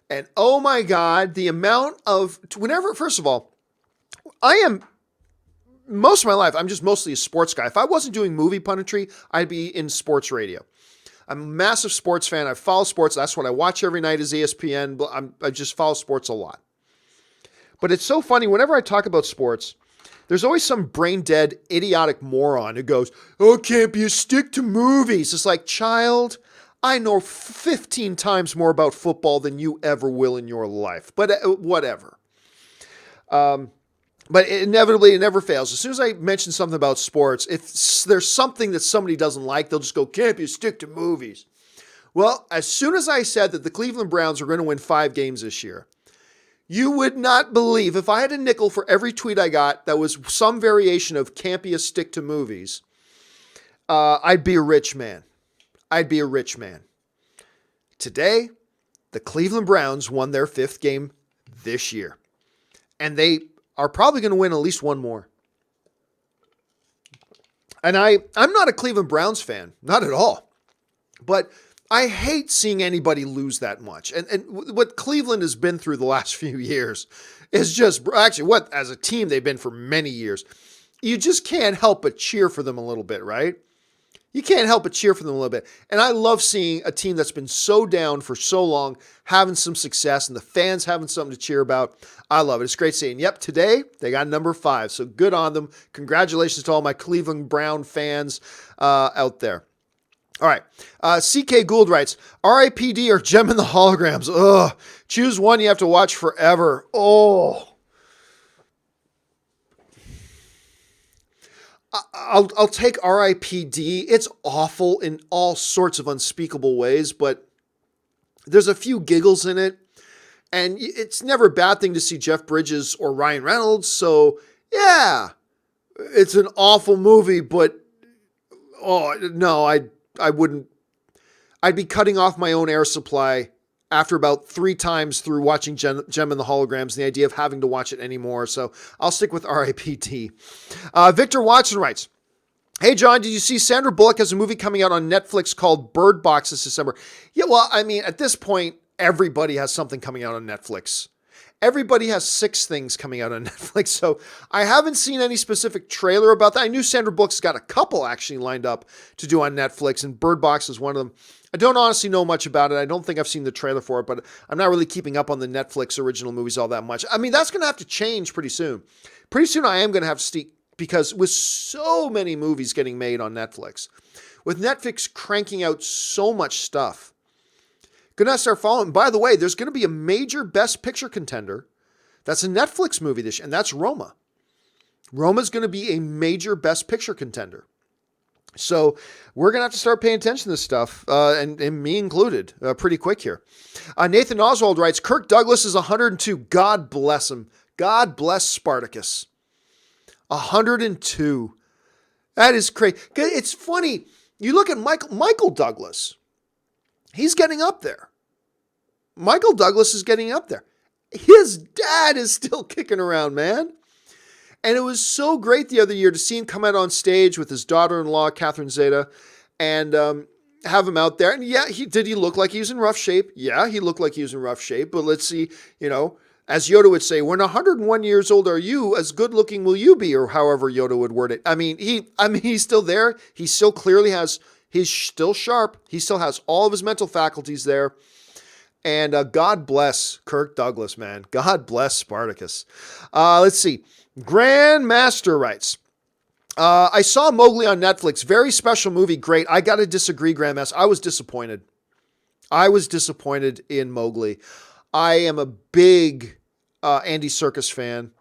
And oh my God, the amount of, first of all, most of my life, I'm just mostly a sports guy. If I wasn't doing movie punditry, I'd be in sports radio. I'm a massive sports fan. I follow sports. That's what I watch every night is ESPN. I just follow sports a lot. But it's so funny. Whenever I talk about sports, there's always some brain dead, idiotic moron who goes, "Oh, Campea, stick to movies." It's like, child, I know 15 times more about football than you ever will in your life. But whatever. But inevitably, it never fails. As soon as I mention something about sports, if there's something that somebody doesn't like, they'll just go, "Campea, stick to movies." Well, as soon as I said that the Cleveland Browns are going to win 5 games this year, you would not believe, if I had a nickel for every tweet I got that was some variation of "Campea, stick to movies," I'd be a rich man. I'd be a rich man. Today, the Cleveland Browns won their 5th game this year. And they are probably going to win at least one more. And I'm not a Cleveland Browns fan, not at all. But I hate seeing anybody lose that much. And what Cleveland has been through the last few years is just, actually, what as a team they've been for many years. You just can't help but cheer for them a little bit, right? You can't help but cheer for them a little bit. And I love seeing a team that's been so down for so long having some success and the fans having something to cheer about. I love it. It's great seeing. Yep, today they got number 5. So good on them. Congratulations to all my Cleveland Brown fans out there. All right. CK Gould writes, "RIPD or Gem in the Holograms? Ugh. Choose one you have to watch forever." Oh. I'll take RIPD. It's awful in all sorts of unspeakable ways, but there's a few giggles in it. And it's never a bad thing to see Jeff Bridges or Ryan Reynolds. So, yeah, it's an awful movie, but, oh, no, I wouldn't. I'd be cutting off my own air supply after about 3 times through watching Gem and the Holograms, the idea of having to watch it anymore. So I'll stick with RIPD. Victor Watson writes, "Hey, John, did you see Sandra Bullock has a movie coming out on Netflix called Bird Box this December?" Yeah, well, I mean, at this point, everybody has something coming out on Netflix. Everybody has 6 things coming out on Netflix. So I haven't seen any specific trailer about that. I knew Sandra Bullock's got a couple actually lined up to do on Netflix, and Bird Box is one of them. I don't honestly know much about it. I don't think I've seen the trailer for it, but I'm not really keeping up on the Netflix original movies all that much. I mean, that's going to have to change pretty soon. Pretty soon I am going to have to stick, because with so many movies getting made on Netflix, with Netflix cranking out so much stuff, going to start following. By the way, there's going to be a major Best Picture contender. That's a Netflix movie this year, and that's Roma. Roma's going to be a major Best Picture contender. So we're going to have to start paying attention to this stuff, and me included, pretty quick here. Nathan Oswald writes, "Kirk Douglas is 102. God bless him. God bless Spartacus. 102. That is crazy. It's funny. You look at Michael Douglas. He's getting up there. Michael Douglas is getting up there. His dad is still kicking around, man. And it was so great the other year to see him come out on stage with his daughter-in-law, Catherine Zeta, and have him out there. And yeah, did he look like he was in rough shape? Yeah, he looked like he was in rough shape. But let's see, as Yoda would say, when 101 years old are you, as good looking will you be, or however Yoda would word it. I mean, he's still there. He still clearly he's still sharp. He still has all of his mental faculties there. And God bless Kirk Douglas, man. God bless Spartacus. Let's see. Grandmaster writes, "I saw Mowgli on Netflix. Very special movie. Great. I got to disagree, Grandmaster. I was disappointed. I was disappointed in Mowgli. I am a big Andy Serkis fan.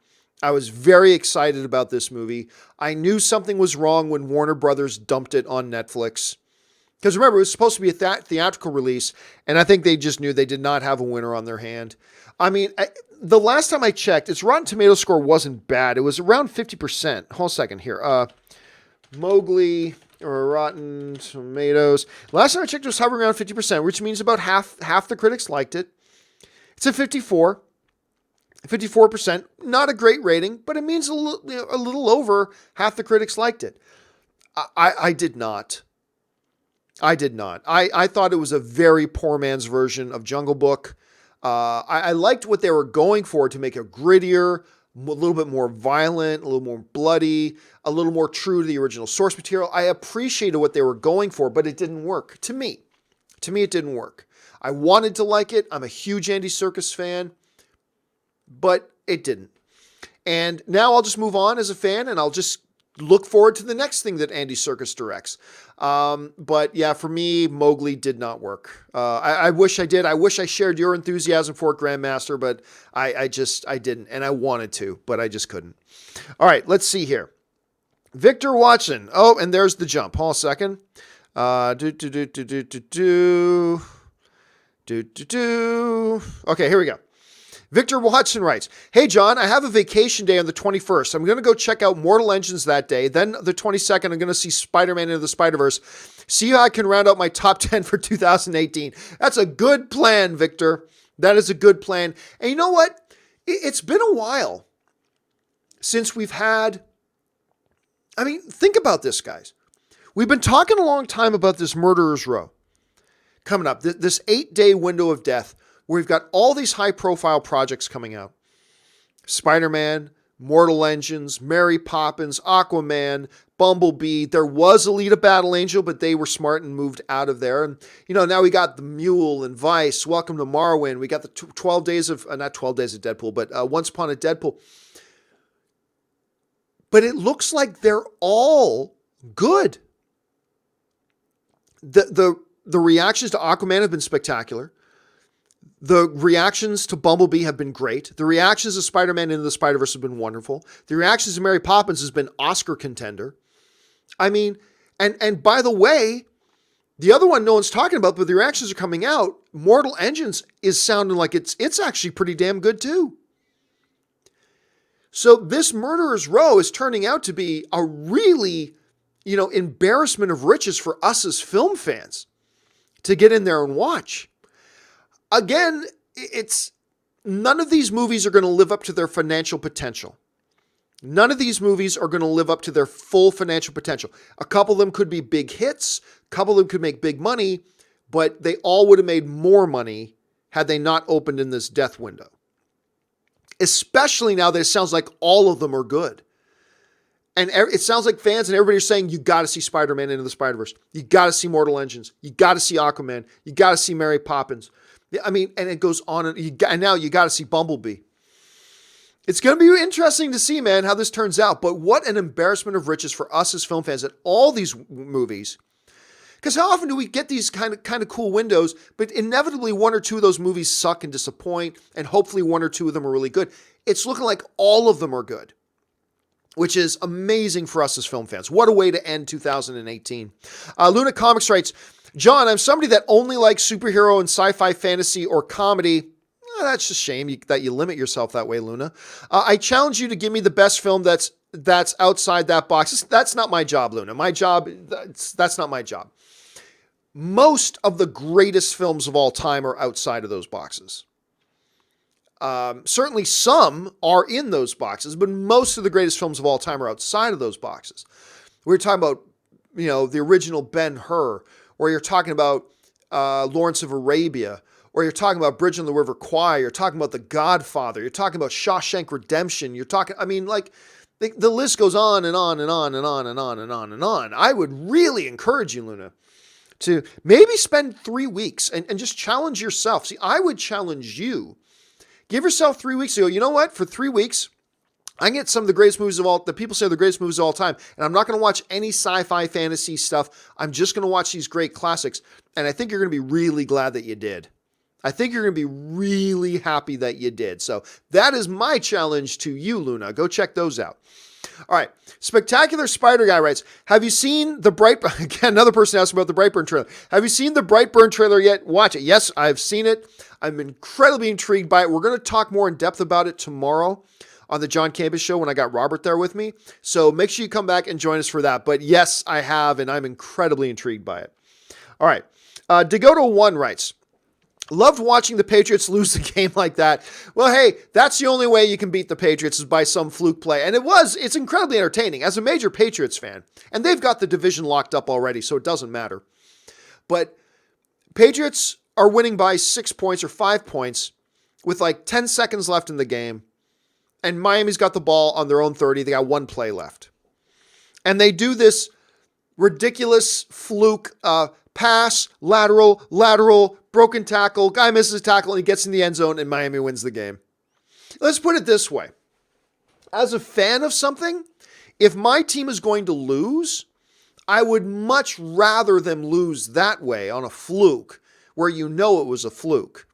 I was very excited about this movie. I knew something was wrong when Warner Brothers dumped it on Netflix. Because remember, it was supposed to be a theatrical release, and I think they just knew they did not have a winner on their hand. I mean, the last time I checked, its Rotten Tomatoes score wasn't bad. It was around 50%. Hold on a second here. Mowgli or Rotten Tomatoes. Last time I checked, it was hovering around 50%, which means about half the critics liked it. It's a 54%. Not a great rating, but it means a little over half the critics liked it. I did not. I did not. I thought it was a very poor man's version of Jungle Book. I liked what they were going for to make it grittier, a little bit more violent, a little more bloody, a little more true to the original source material. I appreciated what they were going for, but it didn't work. To me, it didn't work. I wanted to like it. I'm a huge Andy Serkis fan, but it didn't. And now I'll just move on as a fan, and I'll just look forward to the next thing that Andy Serkis directs. But yeah, for me, Mowgli did not work. I wish I did. I wish I shared your enthusiasm for it, Grandmaster, but I didn't. And I wanted to, but I just couldn't. All right, let's see here. Victor Watson. Oh, and there's the jump. Hold on a second. Okay, here we go. Victor Watson writes, "Hey, John, I have a vacation day on the 21st. I'm going to go check out Mortal Engines that day. Then the 22nd, I'm going to see Spider-Man Into the Spider-Verse. See how I can round out my top 10 for 2018. That's a good plan, Victor. That is a good plan. And you know what? It's been a while since we've had... I mean, think about this, guys. We've been talking a long time about this Murderer's Row coming up, this 8-day window of death, where we've got all these high-profile projects coming out. Spider-Man, Mortal Engines, Mary Poppins, Aquaman, Bumblebee. There was Alita Battle Angel, but they were smart and moved out of there. And, now we got The Mule and Vice, Welcome to Morrowind. We got the 12 days of, not 12 days of Deadpool, but Once Upon a Deadpool. But it looks like they're all good. The reactions to Aquaman have been spectacular. The reactions to Bumblebee have been great. The reactions to Spider-Man Into the Spider-Verse have been wonderful. The reactions to Mary Poppins has been Oscar contender. I mean, and by the way, the other one no one's talking about, but the reactions are coming out. Mortal Engines is sounding like it's actually pretty damn good too. So this Murderer's Row is turning out to be a really, embarrassment of riches for us as film fans to get in there and watch. Again, none of these movies are going to live up to their financial potential. None of these movies are going to live up to their full financial potential. A couple of them could be big hits. A couple of them could make big money, but they all would have made more money had they not opened in this death window. Especially now that it sounds like all of them are good. And it sounds like fans and everybody are saying, you got to see Spider-Man Into the Spider-Verse. You got to see Mortal Engines. You got to see Aquaman. You got to see Mary Poppins. I mean, and it goes on. And now you got to see Bumblebee. It's going to be interesting to see, man, how this turns out. But what an embarrassment of riches for us as film fans that all these movies, because how often do we get these kind of cool windows, but inevitably one or two of those movies suck and disappoint, and hopefully one or two of them are really good. It's looking like all of them are good, which is amazing for us as film fans. What a way to end 2018. Luna Comics writes, John, I'm somebody that only likes superhero and sci-fi fantasy or comedy. That's a shame that you limit yourself that way, Luna. I challenge you to give me the best film that's outside that box. That's not my job, Luna. That's not my job. Most of the greatest films of all time are outside of those boxes. Certainly some are in those boxes, but most of the greatest films of all time are outside of those boxes. We're talking about, the original Ben-Hur, or you're talking about Lawrence of Arabia, or you're talking about Bridge on the River Kwai, you're talking about The Godfather, you're talking about Shawshank Redemption, the list goes on and on and on and on and on and on and on. I would really encourage you, Luna, to maybe spend 3 weeks and just challenge yourself. See, I would challenge you. Give yourself 3 weeks to go, you know what? For 3 weeks, I can get some of the greatest movies of all, the people say are the greatest movies of all time, and I'm not going to watch any sci-fi fantasy stuff. I'm just going to watch these great classics, and I think you're going to be really glad that you did. I think you're going to be really happy that you did. So that is my challenge to you, Luna. Go check those out. All right. Spectacular Spider Guy writes, have you seen the Brightburn? Again, another person asked about the Brightburn trailer. Have you seen the Brightburn trailer yet? Watch it. Yes, I've seen it. I'm incredibly intrigued by it. We're going to talk more in depth about it tomorrow on the John Campea show when I got Robert there with me. So make sure you come back and join us for that. But yes, I have, and I'm incredibly intrigued by it. All right. Degoto1 writes, loved watching the Patriots lose the game like that. Well, hey, that's the only way you can beat the Patriots is by some fluke play. And it's incredibly entertaining as a major Patriots fan. And they've got the division locked up already, so it doesn't matter. But Patriots are winning by 6 points or 5 points with like 10 seconds left in the game. And Miami's got the ball on their own 30. They got one play left. And they do this ridiculous fluke pass, lateral, broken tackle. Guy misses a tackle and he gets in the end zone and Miami wins the game. Let's put it this way. As a fan of something, if my team is going to lose, I would much rather them lose that way on a fluke where you know it was a fluke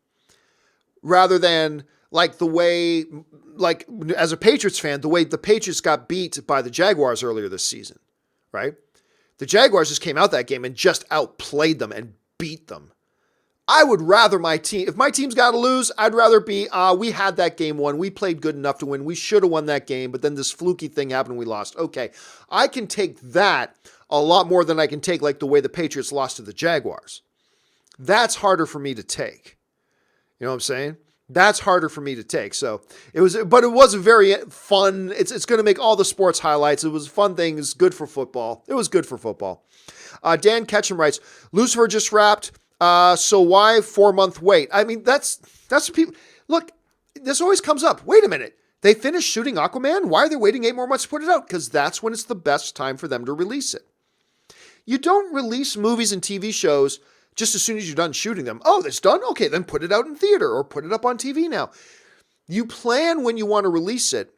rather than like the way, like as a Patriots fan, the way the Patriots got beat by the Jaguars earlier this season, right? The Jaguars just came out that game and just outplayed them and beat them. I would rather my team, if my team's got to lose, I'd rather be, we had that game won. We played good enough to win. We should have won that game, but then this fluky thing happened and we lost. Okay, I can take that a lot more than I can take like the way the Patriots lost to the Jaguars. That's harder for me to take. You know what I'm saying? That's harder for me to take. So it was a very fun, it's going to make all the sports highlights. It was a fun thing. It's good for football. It was good for football. Dan Ketchum writes, Lucifer just wrapped. So why 4-month wait? I mean, that's what people, look, this always comes up. Wait a minute. They finished shooting Aquaman. Why are they waiting 8 more months to put it out? Because that's when it's the best time for them to release it. You don't release movies and TV shows just as soon as you're done shooting them. Oh, it's done? Okay, then put it out in theater or put it up on TV now. You plan when you want to release it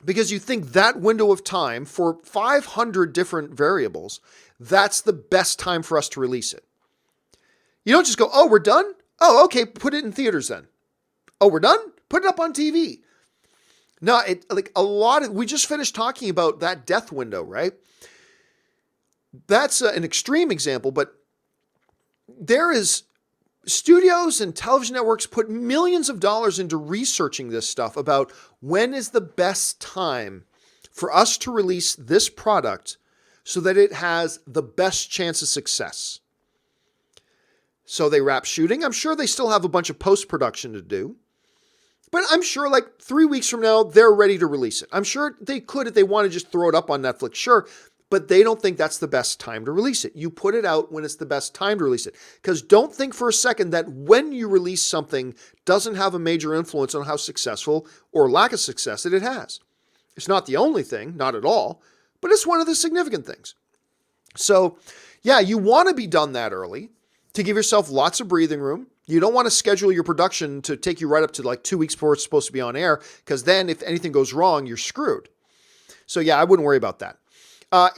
because you think that window of time for 500 different variables, that's the best time for us to release it. You don't just go, oh, we're done? Oh, okay, put it in theaters then. Oh, we're done? Put it up on TV. No, we just finished talking about that death window, right? That's an extreme example, but there is studios and television networks put millions of dollars into researching this stuff about when is the best time for us to release this product so that it has the best chance of success. So they wrap shooting. I'm sure they still have a bunch of post-production to do. But I'm sure like 3 weeks from now, they're ready to release it. I'm sure they could if they want to just throw it up on Netflix, sure. But they don't think that's the best time to release it. You put it out when it's the best time to release it. Because don't think for a second that when you release something doesn't have a major influence on how successful or lack of success that it has. It's not the only thing, not at all, but it's one of the significant things. So yeah, you want to be done that early to give yourself lots of breathing room. You don't want to schedule your production to take you right up to like 2 weeks before it's supposed to be on air, because then if anything goes wrong, you're screwed. So yeah, I wouldn't worry about that.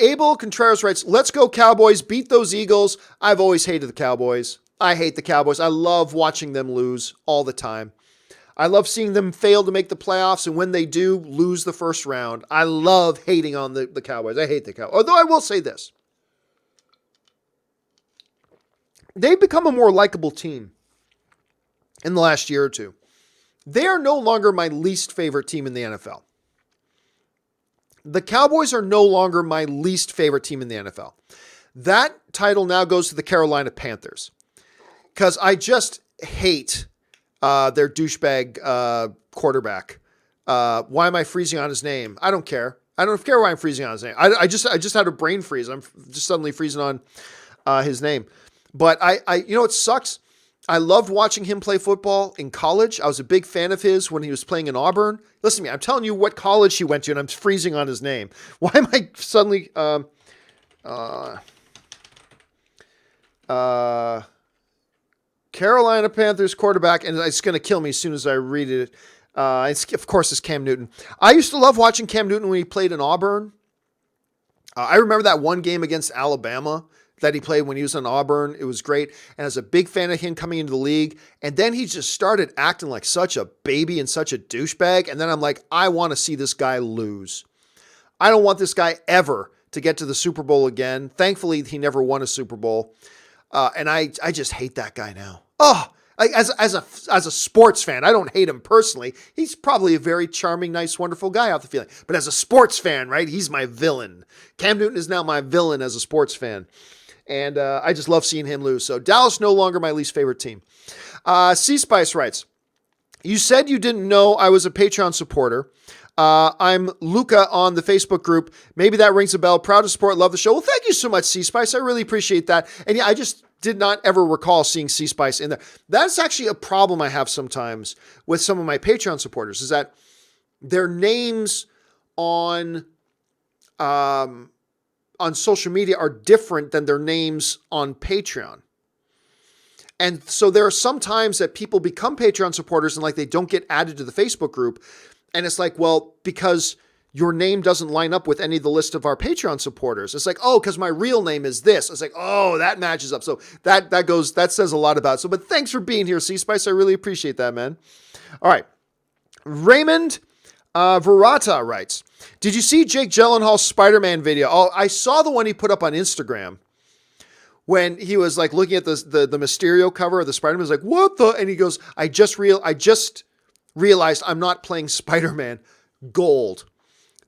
Abel Contreras writes, let's go Cowboys, beat those Eagles. I've always hated the Cowboys. I hate the Cowboys. I love watching them lose all the time. I love seeing them fail to make the playoffs, and when they do, lose the first round. I love hating on the Cowboys. I hate the Cowboys. Although I will say this. They've become a more likable team in the last year or two. They are no longer my least favorite team in the NFL. The Cowboys are no longer my least favorite team in the NFL. That title now goes to the Carolina Panthers because I just hate their douchebag quarterback. Why am I freezing on his name? I don't care. I don't care why I'm freezing on his name. I just had a brain freeze. I'm just suddenly freezing on his name. But it sucks. I loved watching him play football in college. I was a big fan of his when he was playing in Auburn. Listen to me. I'm telling you what college he went to, and I'm freezing on his name. Why am I suddenly... Carolina Panthers quarterback, and it's going to kill me as soon as I read it. Of course, it's Cam Newton. I used to love watching Cam Newton when he played in Auburn. I remember that one game against Alabama that he played when he was in Auburn. It was great. And I was a big fan of him coming into the league. And then he just started acting like such a baby and such a douchebag. And then I'm like, I want to see this guy lose. I don't want this guy ever to get to the Super Bowl again. Thankfully, he never won a Super Bowl. And I just hate that guy now. Oh, as a sports fan, I don't hate him personally. He's probably a very charming, nice, wonderful guy out the feeling. But as a sports fan, right, he's my villain. Cam Newton is now my villain as a sports fan. And I just love seeing him lose. So Dallas no longer my least favorite team. C-Spice writes, you said you didn't know I was a Patreon supporter. I'm Luca on the Facebook group. Maybe that rings a bell. Proud to support. Love the show. Well, thank you so much, C-Spice. I really appreciate that. And yeah, did not ever recall seeing C Spice in there. That's actually a problem I have sometimes with some of my Patreon supporters, is that their names on social media are different than their names on Patreon. And so there are some times that people become Patreon supporters and like they don't get added to the Facebook group. And it's like, well, because your name doesn't line up with any of the list of our Patreon supporters. It's like, oh, because my real name is this. It's like, oh, that matches up. So that says a lot about it. So, but thanks for being here, C Spice. I really appreciate that, man. All right. Raymond Verata writes, did you see Jake Gyllenhaal's Spider-Man video? Oh, I saw the one he put up on Instagram when he was like looking at the Mysterio cover of the Spider-Man. He's like, what the? And he goes, I just realized I'm not playing Spider-Man. Gold.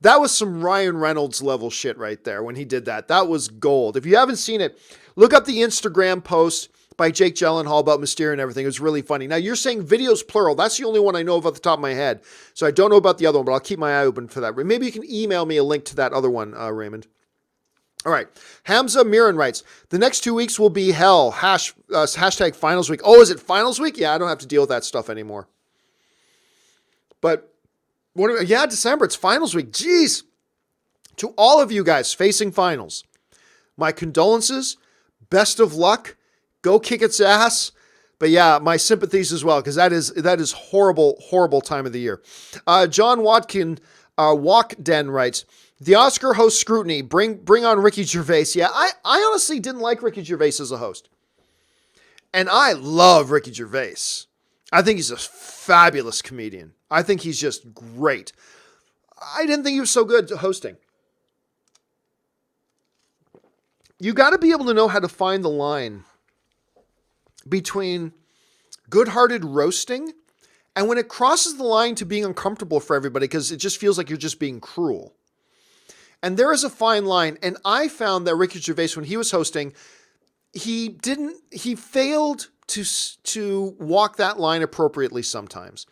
That was some Ryan Reynolds level shit right there when he did that. That was gold. If you haven't seen it, look up the Instagram post by Jake Gyllenhaal about Mysterio and everything. It was really funny. Now, you're saying videos plural. That's the only one I know of off the top of my head. So I don't know about the other one, but I'll keep my eye open for that. Maybe you can email me a link to that other one, Raymond. All right. Hamza Miran writes, the next 2 weeks will be hell. Hashtag finals week. Oh, is it finals week? Yeah, I don't have to deal with that stuff anymore. But December, it's finals week. Jeez. To all of you guys facing finals, my condolences, best of luck, go kick its ass. But yeah, my sympathies as well, because that is horrible, horrible time of the year. John Watkin, Walkden writes, the Oscar host scrutiny, bring on Ricky Gervais. Yeah, I honestly didn't like Ricky Gervais as a host. And I love Ricky Gervais. I think he's a fabulous comedian. I think he's just great. I didn't think he was so good at hosting. You got to be able to know how to find the line between good-hearted roasting and when it crosses the line to being uncomfortable for everybody because it just feels like you're just being cruel. And there is a fine line. And I found that Ricky Gervais, when he was hosting, he failed to walk that line appropriately sometimes.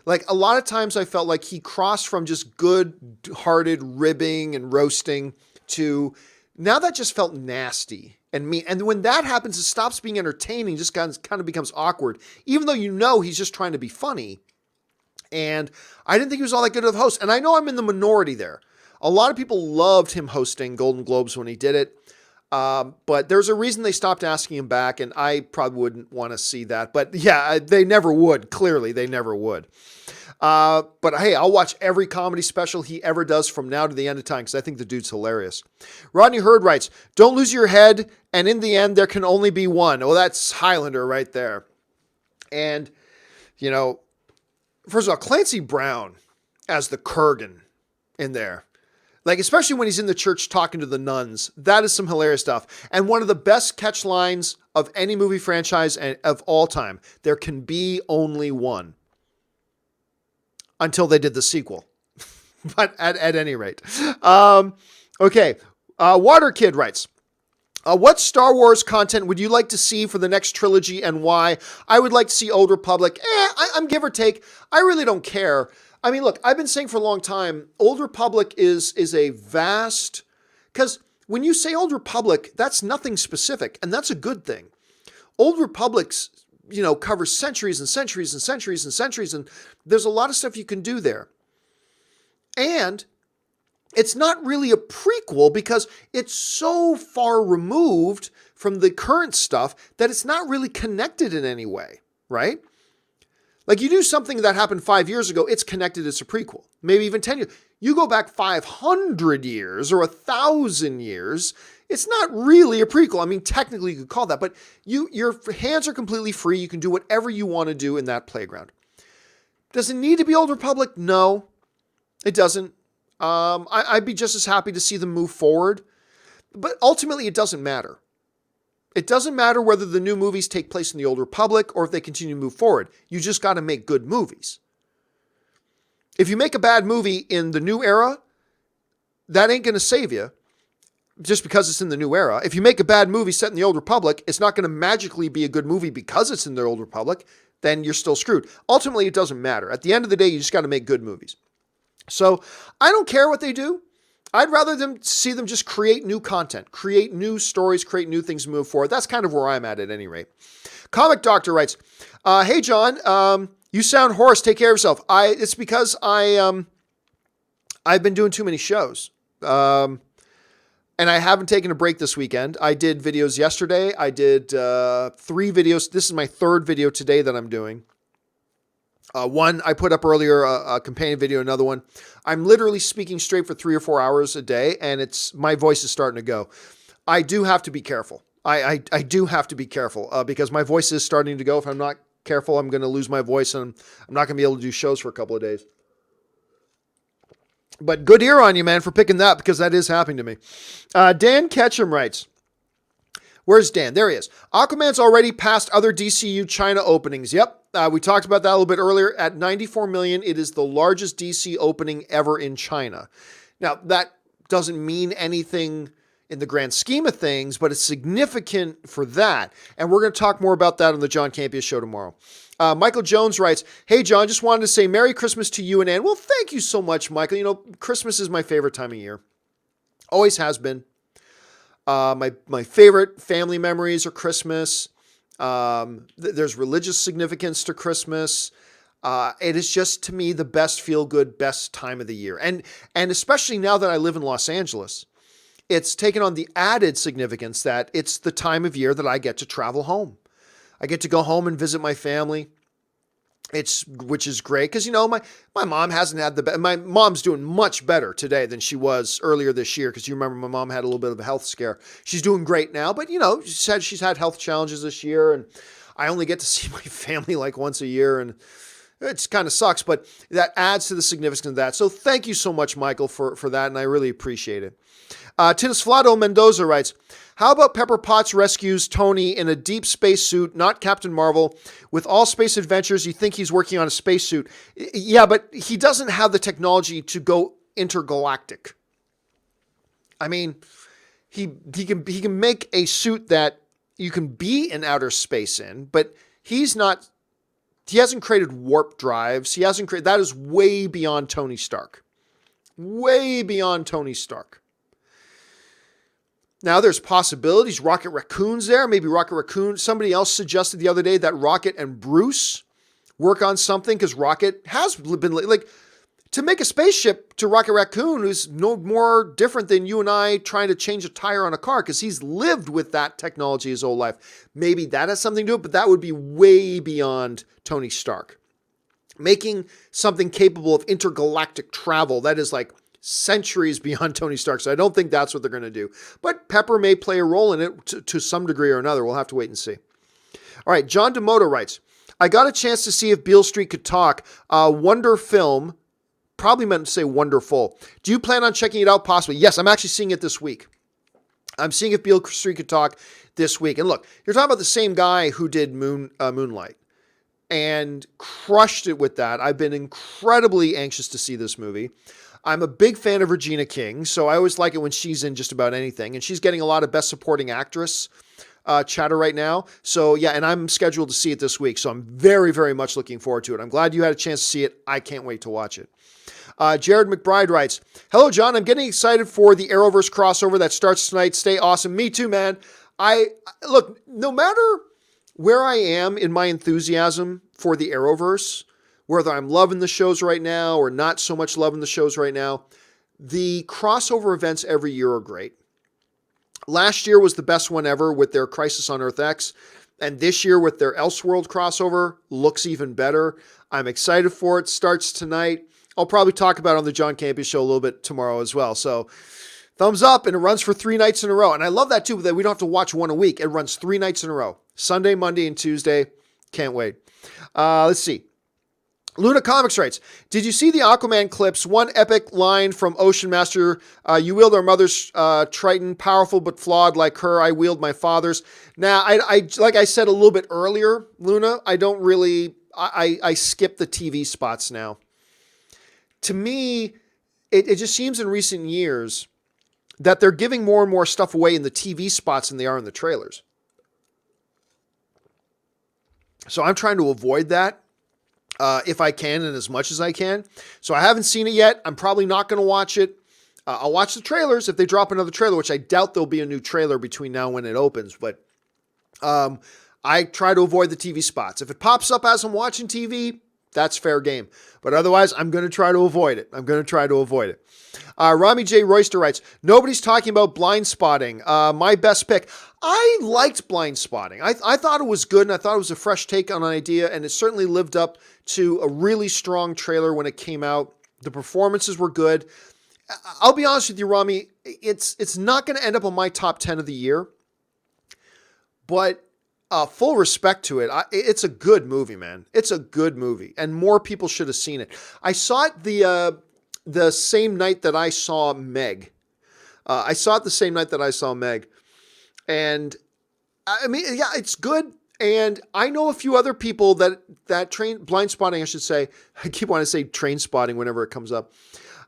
Like a lot of times I felt like he crossed from just good-hearted ribbing and roasting to now that just felt nasty and mean. And when that happens, it stops being entertaining, just kind of becomes awkward, even though you know he's just trying to be funny. And I didn't think he was all that good of a host. And I know I'm in the minority there. A lot of people loved him hosting Golden Globes when he did it. But there's a reason they stopped asking him back, and I probably wouldn't want to see that. But yeah, they never would. Clearly, they never would. But hey, I'll watch every comedy special he ever does from now to the end of time because I think the dude's hilarious. Rodney Hurd writes, don't lose your head, and in the end, there can only be one. Well, that's Highlander right there. And, you know, first of all, Clancy Brown as the Kurgan in there. Like, especially when he's in the church talking to the nuns. That is some hilarious stuff. And one of the best catch lines of any movie franchise of all time. There can be only one. Until they did the sequel. But at any rate. Okay. Water Kid writes, what Star Wars content would you like to see for the next trilogy and why? I would like to see Old Republic. I'm give or take. I really don't care. I mean, look, I've been saying for a long time, Old Republic is a vast, because when you say Old Republic, that's nothing specific, and that's a good thing. Old Republic's, covers centuries and centuries and centuries and centuries, and there's a lot of stuff you can do there. And it's not really a prequel because it's so far removed from the current stuff that it's not really connected in any way, right? Like you do something that happened 5 years ago, it's connected as a prequel. Maybe even 10 years. You go back 500 years or 1,000 years, it's not really a prequel. I mean, technically you could call that, but your hands are completely free. You can do whatever you want to do in that playground. Does it need to be Old Republic? No, it doesn't. I'd be just as happy to see them move forward, but ultimately it doesn't matter. It doesn't matter whether the new movies take place in the Old Republic or if they continue to move forward. You just got to make good movies. If you make a bad movie in the new era, that ain't going to save you just because it's in the new era. If you make a bad movie set in the Old Republic, it's not going to magically be a good movie because it's in the Old Republic. Then you're still screwed. Ultimately, it doesn't matter. At the end of the day, you just got to make good movies. So I don't care what they do. I'd rather see them just create new content, create new stories, create new things, move forward. That's kind of where I'm at any rate. Comic Doctor writes, "Hey John, you sound hoarse. Take care of yourself." It's because I've been doing too many shows, and I haven't taken a break this weekend. I did videos yesterday. I did 3 videos. This is my 3rd video today that I'm doing. One I put up earlier, a companion video, another one. I'm literally speaking straight for 3 or 4 hours a day, and my voice is starting to go. I do have to be careful. I do have to be careful because my voice is starting to go. If I'm not careful, I'm going to lose my voice, and I'm not going to be able to do shows for a couple of days. But good ear on you, man, for picking that, because that is happening to me. Dan Ketchum writes, where's Dan? There he is. Aquaman's already passed other DCU China openings. Yep. We talked about that a little bit earlier. At $94 million, it is the largest DC opening ever in China. Now, that doesn't mean anything in the grand scheme of things, but it's significant for that. And we're going to talk more about that on the John Campea show tomorrow. Michael Jones writes, "Hey, John, just wanted to say Merry Christmas to you and Ann." Well, thank you so much, Michael. You know, Christmas is my favorite time of year. Always has been. My favorite family memories are Christmas. There's religious significance to Christmas. It is just, to me, the best feel-good, best time of the year. And especially now that I live in Los Angeles, it's taken on the added significance that it's the time of year that I get to travel home. I get to go home and visit my family. Which is great because, you know, my mom hasn't had my mom's doing much better today than she was earlier this year, because you remember my mom had a little bit of a health scare. She's doing great now, but, you know, she said she's had health challenges this year, and I only get to see my family like once a year, and it kind of sucks, but that adds to the significance of that. So thank you so much, Michael, for that, and I really appreciate it. Tinisflado Mendoza writes, "How about Pepper Potts rescues Tony in a deep space suit, not Captain Marvel, with all space adventures? You think he's working on a spacesuit?" Yeah, but he doesn't have the technology to go intergalactic. I mean, he can make a suit that you can be in outer space in, but he hasn't created warp drives. That is way beyond Tony Stark. Way beyond Tony Stark. Now, there's possibilities. Rocket Raccoon's there. Maybe Rocket Raccoon. Somebody else suggested the other day that Rocket and Bruce work on something, because Rocket has been, like, to make a spaceship to Rocket Raccoon is no more different than you and I trying to change a tire on a car, because he's lived with that technology his whole life. Maybe that has something to do with it, but that would be way beyond Tony Stark. Making something capable of intergalactic travel, that is like centuries beyond Tony Stark. So I don't think that's what they're going to do. But Pepper may play a role in it to some degree or another. We'll have to wait and see. All right, John Demoto writes, "I got a chance to see If Beale Street Could Talk. Wonder film." Probably meant to say wonderful. "Do you plan on checking it out possibly?" Yes, I'm actually seeing it this week. I'm seeing If Beale Street Could Talk this week. And look, you're talking about the same guy who did Moonlight and crushed it with that. I've been incredibly anxious to see this movie. I'm a big fan of Regina King, so I always like it when she's in just about anything. And she's getting a lot of Best Supporting Actress chatter right now. So yeah, and I'm scheduled to see it this week. So I'm very, very much looking forward to it. I'm glad you had a chance to see it. I can't wait to watch it. Jared McBride writes, "Hello, John. I'm getting excited for the Arrowverse crossover that starts tonight. Stay awesome." Me too, man. Look, no matter where I am in my enthusiasm for the Arrowverse, whether I'm loving the shows right now or not so much loving the shows right now, the crossover events every year are great. Last year was the best one ever with their Crisis on Earth X, and this year with their Elseworld crossover looks even better. I'm excited for it. Starts tonight. I'll probably talk about it on the John Campea show a little bit tomorrow as well. So thumbs up, and it runs for 3 nights in a row. And I love that too, that we don't have to watch one a week. It runs 3 nights in a row. Sunday, Monday, and Tuesday. Can't wait. Let's see. Luna Comics writes, "Did you see the Aquaman clips? One epic line from Ocean Master, you wield our mother's Triton, powerful but flawed like her. I wield my father's." Now, I like I said a little bit earlier, Luna, I don't really, I skip the TV spots now. To me, it just seems in recent years that they're giving more and more stuff away in the TV spots than they are in the trailers. So I'm trying to avoid that. If I can and as much as I can. So I haven't seen it yet. I'm probably not going to watch it. I'll watch the trailers if they drop another trailer, which I doubt there'll be a new trailer between now and when it opens. But I try to avoid the TV spots. If it pops up as I'm watching TV, that's fair game. But otherwise, I'm going to try to avoid it. Rami J. Royster writes, nobody's talking about Blindspotting. My best pick. I liked Blindspotting. I thought it was good, and I thought it was a fresh take on an idea, and it certainly lived up to a really strong trailer when it came out. The performances were good. I'll be honest with you, Rami, it's not going to end up on my top 10 of the year, but full respect to it. It's a good movie, man. It's a good movie, and more people should have seen it. I saw it the same night that I saw Meg. And I mean, yeah, it's good. And I know a few other people that Blindspotting, I should say. I keep wanting to say train spotting whenever it comes up.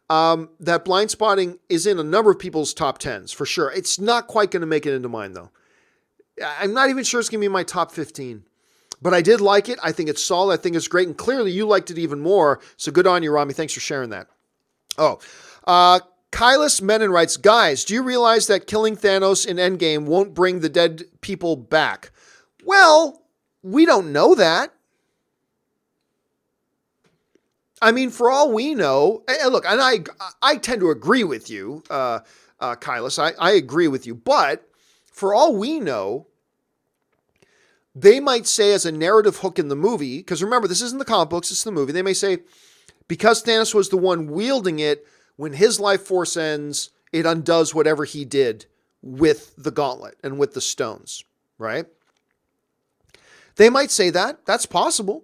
That Blindspotting is in a number of people's top 10s for sure. It's not quite going to make it into mine though. I'm not even sure it's going to be in my top 15. But I did like it. I think it's solid. I think it's great. And clearly you liked it even more. So good on you, Rami. Thanks for sharing that. Kylis Menon writes, guys, do you realize that killing Thanos in Endgame won't bring the dead people back? Well, we don't know that. I mean, for all we know, look, and I tend to agree with you, Kylis. I agree with you. But for all we know, they might say as a narrative hook in the movie, because remember, this isn't the comic books, it's the movie. They may say, because Thanos was the one wielding it, when his life force ends, it undoes whatever he did with the gauntlet and with the stones, right? They might say that. That's possible.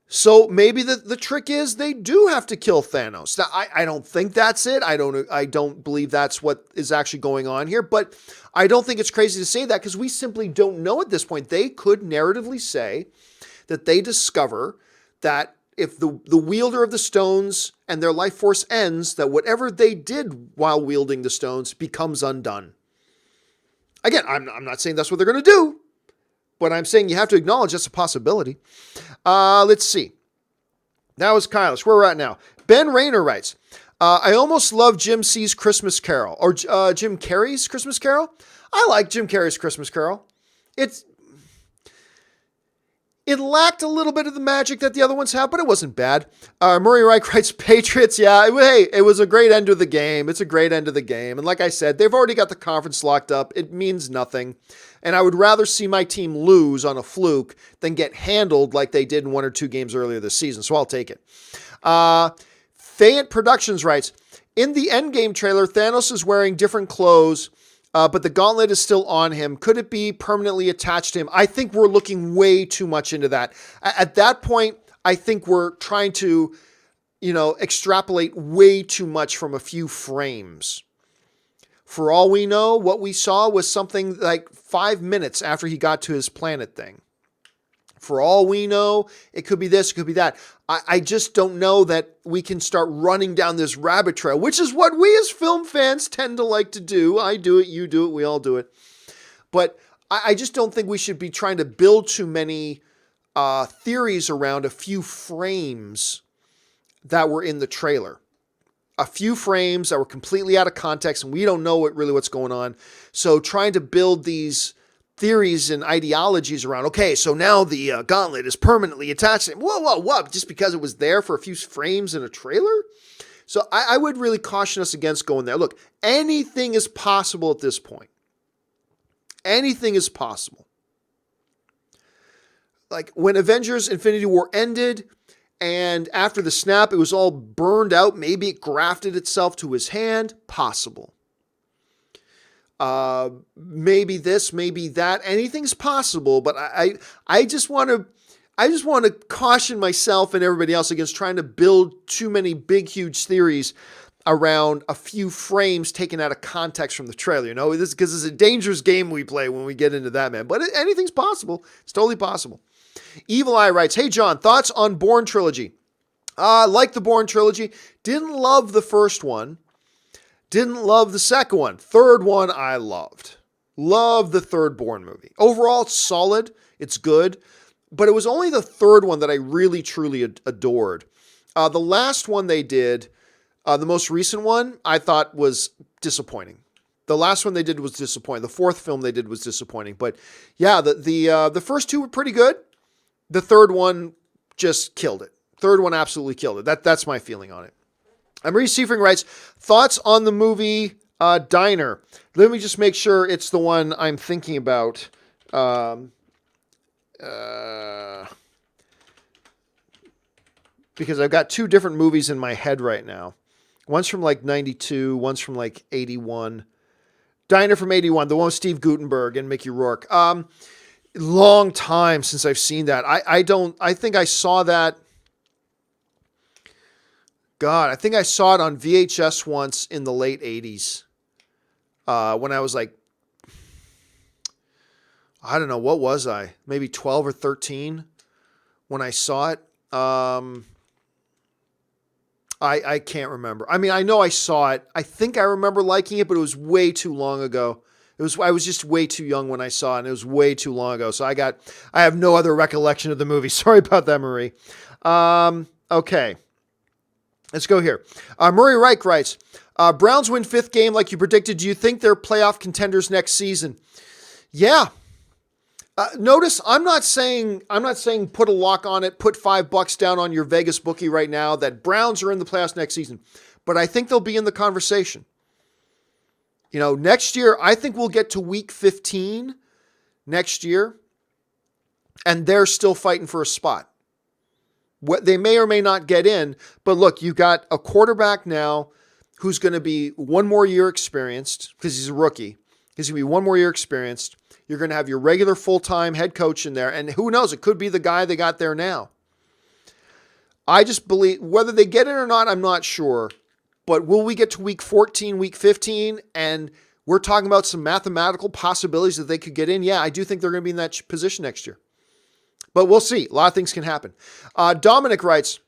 So maybe the trick is they do have to kill Thanos. Now, I don't think that's it. I don't believe that's what is actually going on here, but I don't think it's crazy to say that because we simply don't know at this point. They could narratively say that they discover that if the wielder of the stones and their life force ends, that whatever they did while wielding the stones becomes undone. Again, I'm not saying that's what they're going to do, but I'm saying you have to acknowledge that's a possibility. Let's see. That was Kyle's. Where we're at now. Ben Rayner writes, I almost love Jim C's Christmas Carol, or Jim Carrey's Christmas Carol. I like Jim Carrey's Christmas Carol. It lacked a little bit of the magic that the other ones have, but it wasn't bad. Murray Reich writes, Patriots. Yeah, hey, it was a great end of the game. It's a great end of the game. And like I said, they've already got the conference locked up. It means nothing. And I would rather see my team lose on a fluke than get handled like they did in 1 or 2 games earlier this season. So I'll take it. Fayette Productions writes, in the Endgame trailer, Thanos is wearing different clothes, but the gauntlet is still on him. Could it be permanently attached to him? I think we're looking way too much into that. At that point, I think we're trying to, extrapolate way too much from a few frames. For all we know, what we saw was something like 5 minutes after he got to his planet thing. For all we know, it could be this, it could be that. I just don't know that we can start running down this rabbit trail, which is what we as film fans tend to like to do. I do it, you do it, we all do it. But I just don't think we should be trying to build too many theories around a few frames that were in the trailer. A few frames that were completely out of context, and we don't know what's going on. So trying to build these theories and ideologies around, okay, so now the gauntlet is permanently attached. Whoa, just because it was there for a few frames in a trailer? So I would really caution us against going there. Look, anything is possible at this point. Anything is possible. Like when Avengers Infinity War ended, and after the snap, it was all burned out. Maybe it grafted itself to his hand. Possible. Maybe this, maybe that. Anything's possible. But I just want to caution myself and everybody else against trying to build too many big, huge theories around a few frames taken out of context from the trailer. This because it's a dangerous game we play when we get into that, man. But anything's possible. It's totally possible. Evil Eye writes, hey, John, thoughts on Bourne trilogy? Like the Bourne trilogy. Didn't love the first one. Didn't love the second one. Third one, I loved. Loved the third Bourne movie. Overall, it's solid. It's good. But it was only the third one that I really, truly adored. The last one they did, The most recent one I thought was disappointing. The last one they did was disappointing. The fourth film they did was disappointing. But yeah, the first two were pretty good. The third one just killed it. Third one absolutely killed it. That's my feeling on it. Marie Seifring writes, thoughts on the movie Diner. Let me just make sure it's the one I'm thinking about. Because I've got two different movies in my head right now. One's from like 92, one's from like 81. Diner from 81, the one with Steve Guttenberg and Mickey Rourke. Long time since I've seen that. I think I saw that. God, I think I saw it on VHS once in the late 80s. When I was like, I don't know, what was I? Maybe 12 or 13 when I saw it. I can't remember. I mean, I know I saw it. I think I remember liking it, but it was way too long ago. I was just way too young when I saw it, and it was way too long ago. So I have no other recollection of the movie. Sorry about that, Marie. Okay. Let's go here. Murray Reich writes, Browns win 5th game like you predicted. Do you think they're playoff contenders next season? Yeah. Notice I'm not saying put a lock on it, put $5 down on your Vegas bookie right now that Browns are in the playoffs next season, but I think they'll be in the conversation. You know, next year, I think we'll get to week 15 next year, and they're still fighting for a spot. What they may or may not get in, but look, you got a quarterback now who's going to be one more year experienced because he's a rookie. He's going to be one more year experienced. You're going to have your regular full-time head coach in there, and who knows, it could be the guy they got there now. I just believe, whether they get it or not, I'm not sure, but will we get to week 14, week 15, and we're talking about some mathematical possibilities that they could get in? Yeah, I do think they're going to be in that position next year. But we'll see. A lot of things can happen. Dominic writes,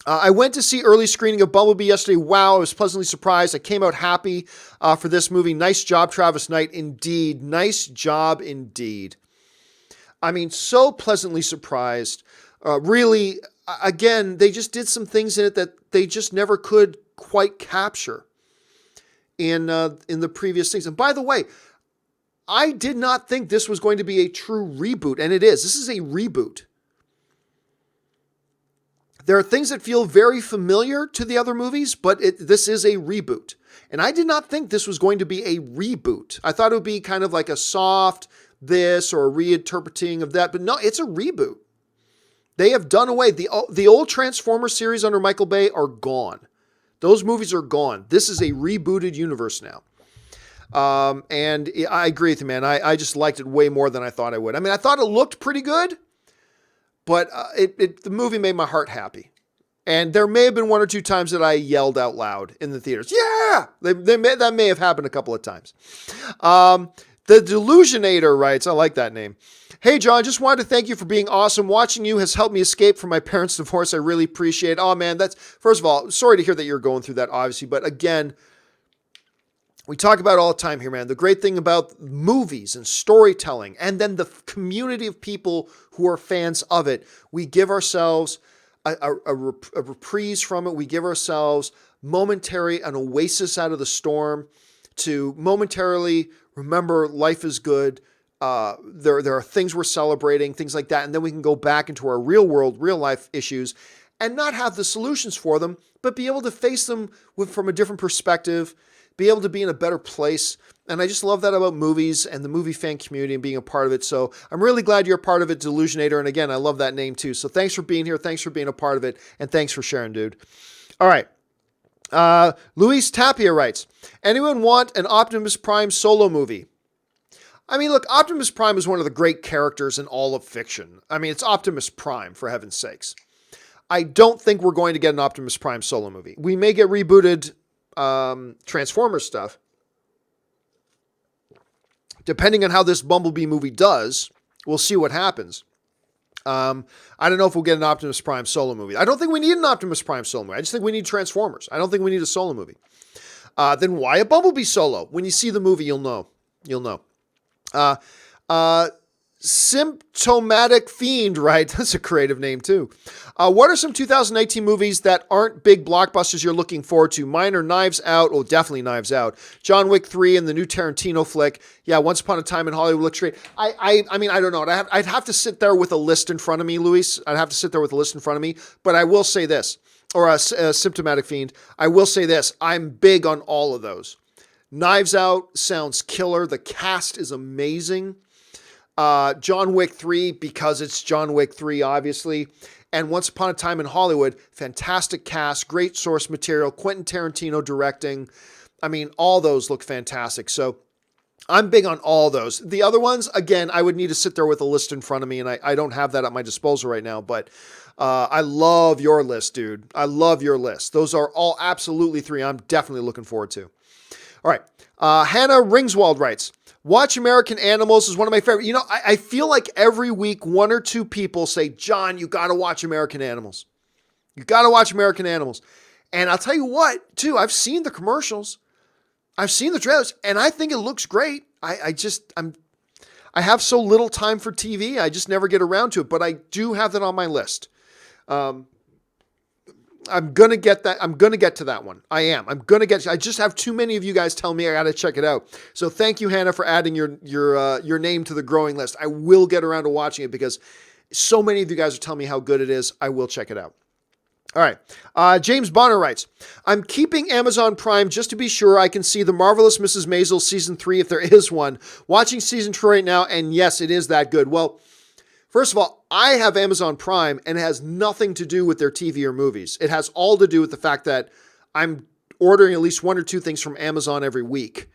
I went to see early screening of Bumblebee yesterday. Wow, I was pleasantly surprised. I came out happy for this movie. Nice job, Travis Knight. Indeed. Nice job indeed. I mean, so pleasantly surprised. Really, again, they just did some things in it that they just never could quite capture in the previous things. And by the way, I did not think this was going to be a true reboot, and it is. This is a reboot. There are things that feel very familiar to the other movies, but this is a reboot. And I did not think this was going to be a reboot. I thought it would be kind of like a soft this or a reinterpreting of that, but no, it's a reboot. They have done away. The old Transformers series under Michael Bay are gone. Those movies are gone. This is a rebooted universe now. And I agree with you, man. I just liked it way more than I thought I would. I mean, I thought it looked pretty good, but the movie made my heart happy. And there may have been one or two times that I yelled out loud in the theaters. Yeah! That may have happened a couple of times. The Delusionator writes, I like that name. Hey, John, just wanted to thank you for being awesome. Watching you has helped me escape from my parents' divorce. I really appreciate it. Oh, man, first of all, sorry to hear that you're going through that, obviously. But again, we talk about it all the time here, man. The great thing about movies and storytelling, and then the community of people who are fans of it, we give ourselves a reprise from it. We give ourselves an oasis out of the storm to momentarily remember life is good. There are things we're celebrating, things like that. And then we can go back into our real world, real life issues and not have the solutions for them, but be able to face them from a different perspective, be able to be in a better place. And I just love that about movies and the movie fan community and being a part of it. So I'm really glad you're a part of it, Delusionator. And again, I love that name too. So thanks for being here. Thanks for being a part of it. And thanks for sharing, dude. All right. Luis Tapia writes, anyone want an Optimus Prime solo movie? I mean, look, Optimus Prime is one of the great characters in all of fiction. I mean, it's Optimus Prime, for heaven's sakes. I don't think we're going to get an Optimus Prime solo movie. We may get rebooted Transformers stuff. Depending on how this Bumblebee movie does, we'll see what happens. I don't know if we'll get an Optimus Prime solo movie. I don't think we need an Optimus Prime solo movie. I just think we need Transformers. I don't think we need a solo movie. Then why a Bumblebee solo? When you see the movie, you'll know. You'll know. Symptomatic Fiend, right? That's a creative name too. What are some 2019 movies that aren't big blockbusters you're looking forward to? Mine are Knives Out. Oh, definitely Knives Out. John Wick 3 and the new Tarantino flick. Yeah, Once Upon a Time in Hollywood looks great. I mean, I don't know. I'd have to sit there with a list in front of me, Luis. I'd have to sit there with a list in front of me. But I will say this, or a Symptomatic Fiend. I will say this. I'm big on all of those. Knives Out sounds killer. The cast is amazing. John Wick 3, because it's John Wick 3, obviously. And Once Upon a Time in Hollywood, fantastic cast, great source material, Quentin Tarantino directing. I mean, all those look fantastic. So I'm big on all those. The other ones, again, I would need to sit there with a list in front of me, and I don't have that at my disposal right now. But I love your list, dude. I love your list. Those are all absolutely three I'm definitely looking forward to. All right. Hannah Ringswald writes, Watch American Animals is one of my favorite. You know, I feel like every week, one or two people say, John, you got to watch American Animals. You got to watch American Animals. And I'll tell you what, too, I've seen the commercials. I've seen the trailers, and I think it looks great. I have so little time for TV. I just never get around to it, but I do have that on my list. I'm going to get that. I'm going to get to that one. I am. I'm going to get, I just have too many of you guys tell me I got to check it out. So thank you, Hannah, for adding your name to the growing list. I will get around to watching it because so many of you guys are telling me how good it is. I will check it out. All right. James Bonner writes, I'm keeping Amazon Prime just to be sure I can see The Marvelous Mrs. Maisel season 3 if there is one. Watching season 2 right now, and yes, it is that good. Well, first of all, I have Amazon Prime, and it has nothing to do with their TV or movies. It has all to do with the fact that I'm ordering at least one or two things from Amazon every week.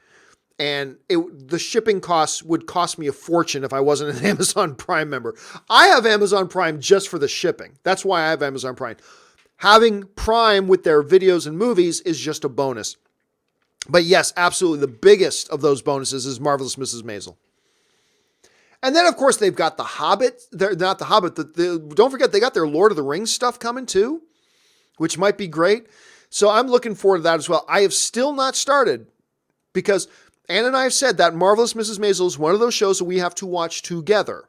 And the shipping costs would cost me a fortune if I wasn't an Amazon Prime member. I have Amazon Prime just for the shipping. That's why I have Amazon Prime. Having Prime with their videos and movies is just a bonus. But yes, absolutely, the biggest of those bonuses is Marvelous Mrs. Maisel. And then, of course, they've got The Hobbit. They're not The Hobbit. Don't forget, they got their Lord of the Rings stuff coming too, which might be great. So I'm looking forward to that as well. I have still not started because Ann and I have said that Marvelous Mrs. Maisel is one of those shows that we have to watch together.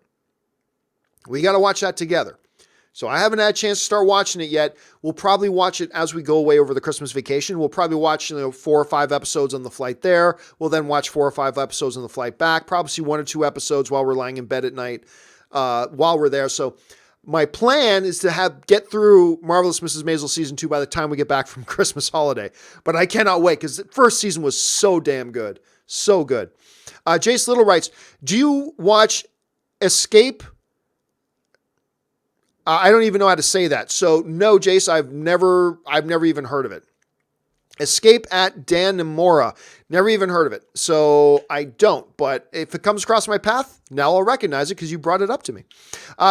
We got to watch that together. So I haven't had a chance to start watching it yet. We'll probably watch it as we go away over the Christmas vacation. We'll probably watch 4 or 5 episodes on the flight there. We'll then watch 4 or 5 episodes on the flight back. Probably see 1 or 2 episodes while we're lying in bed at night while we're there. So my plan is to get through Marvelous Mrs. Maisel season 2 by the time we get back from Christmas holiday. But I cannot wait because the first season was so damn good. So good. Jace Little writes, do you watch Escape? I don't even know how to say that. So no, Jace, I've never even heard of it. Escape at Dannemora. Never even heard of it. So I don't, but if it comes across my path, now I'll recognize it because you brought it up to me.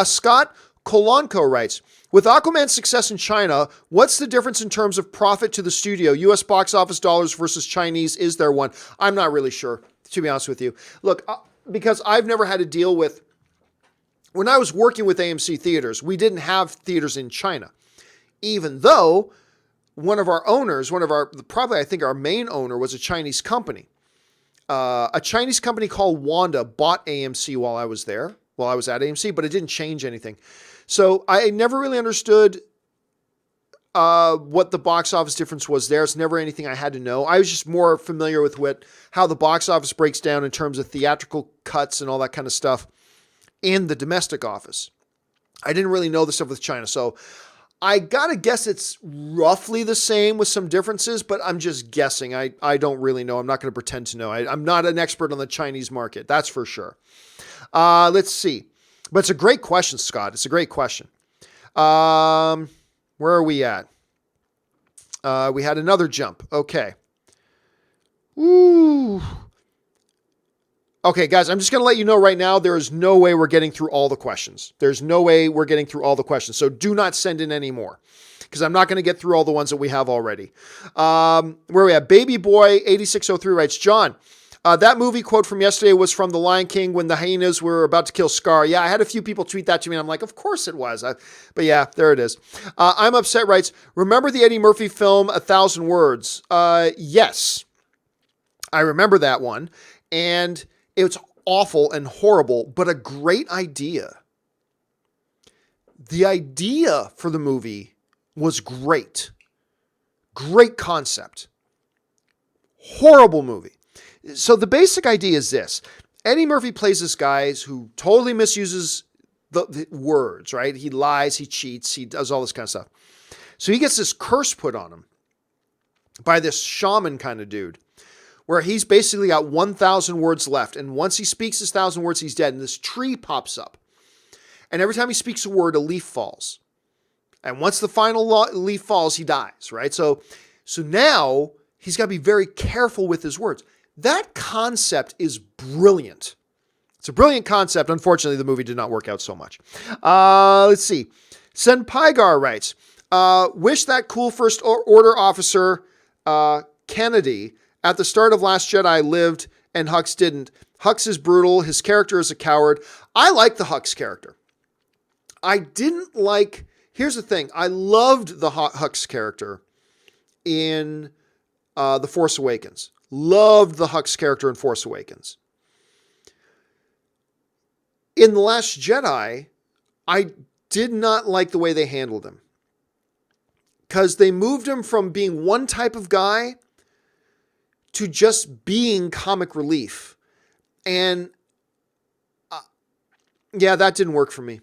Scott Kolonko writes, with Aquaman's success in China, what's the difference in terms of profit to the studio? US box office dollars versus Chinese. Is there one? I'm not really sure, to be honest with you. Look, because I've never had to deal with, when I was working with AMC Theaters, we didn't have theaters in China, even though one of our owners, probably I think our main owner was a Chinese company. A Chinese company called Wanda bought AMC while I was there, while I was at AMC, but it didn't change anything. So I never really understood what the box office difference was there. It's never anything I had to know. I was just more familiar with how the box office breaks down in terms of theatrical cuts and all that kind of stuff in the domestic office. I didn't really know the stuff with China. So I gotta guess it's roughly the same with some differences, but I'm just guessing. I don't really know. I'm not going to pretend to know. I'm not an expert on the Chinese market. That's for sure. Let's see. But it's a great question, Scott. It's a great question. Where are we at? We had another jump. Okay. Ooh. Okay, guys, I'm just going to let you know right now, there is no way we're getting through all the questions. There's no way we're getting through all the questions. So do not send in any more because I'm not going to get through all the ones that we have already. Where are we at? Baby Boy 8603 writes, John, that movie quote from yesterday was from The Lion King when the hyenas were about to kill Scar. Yeah, I had a few people tweet that to me. And I'm like, of course it was. But yeah, there it is. I'm Upset writes, remember the Eddie Murphy film, 1,000 Words? Yes, I remember that one. And it's awful and horrible, but a great idea. The idea for the movie was great. Great concept. Horrible movie. So the basic idea is this. Eddie Murphy plays this guy who totally misuses the words, right? He lies, he cheats, he does all this kind of stuff. So he gets this curse put on him by this shaman kind of dude, where he's basically got 1,000 words left. And once he speaks his 1,000 words, he's dead. And this tree pops up. And every time he speaks a word, a leaf falls. And once the final leaf falls, he dies, right? So now he's got to be very careful with his words. That concept is brilliant. It's a brilliant concept. Unfortunately, the movie did not work out so much. Let's see. Senpaigar writes, wish that cool First Order officer, Kennedy, at the start of Last Jedi lived and Hux didn't. Hux is brutal. His character is a coward. I like the Hux character. I didn't like... Here's the thing. I loved the Hux character in The Force Awakens. Loved the Hux character in Force Awakens. In The Last Jedi, I did not like the way they handled him. Because they moved him from being one type of guy to just being comic relief. And yeah, that didn't work for me.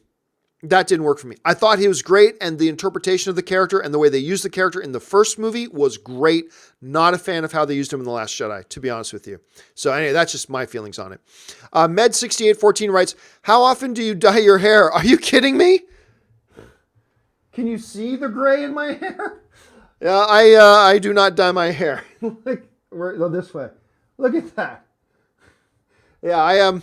That didn't work for me. I thought he was great, and the interpretation of the character and the way they used the character in the first movie was great. Not a fan of how they used him in The Last Jedi, to be honest with you. So anyway, that's just my feelings on it. Med6814 writes, how often do you dye your hair? Are you kidding me? Can you see the gray in my hair? Yeah, I do not dye my hair. Go this way. Look at that. Yeah, I am.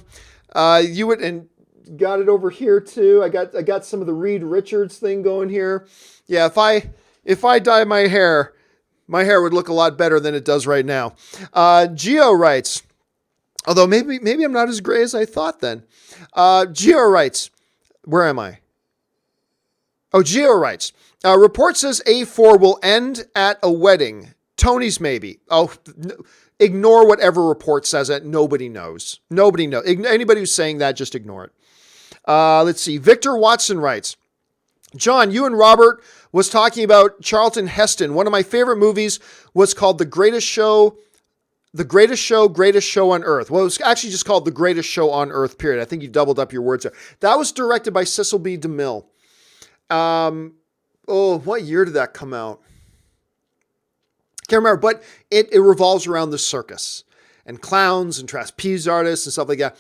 You would and got it over here too. I got some of the Reed Richards thing going here. Yeah, if I dye my hair would look a lot better than it does right now. Geo writes, although maybe I'm not as gray as I thought then. Geo writes, where am I? Oh, Geo writes, report says A4 will end at a wedding. Tony's maybe. Oh, ignore whatever report says it. Nobody knows. Nobody knows. Anybody who's saying that, just ignore it. Let's see. Victor Watson writes, John, you and Robert was talking about Charlton Heston. One of my favorite movies was called The Greatest Show on Earth. Well, it was actually just called The Greatest Show on Earth, period. I think you doubled up your words there. That was directed by Cecil B. DeMille. What year did that come out? Can't remember, but it revolves around the circus and clowns and trapeze artists and stuff like that.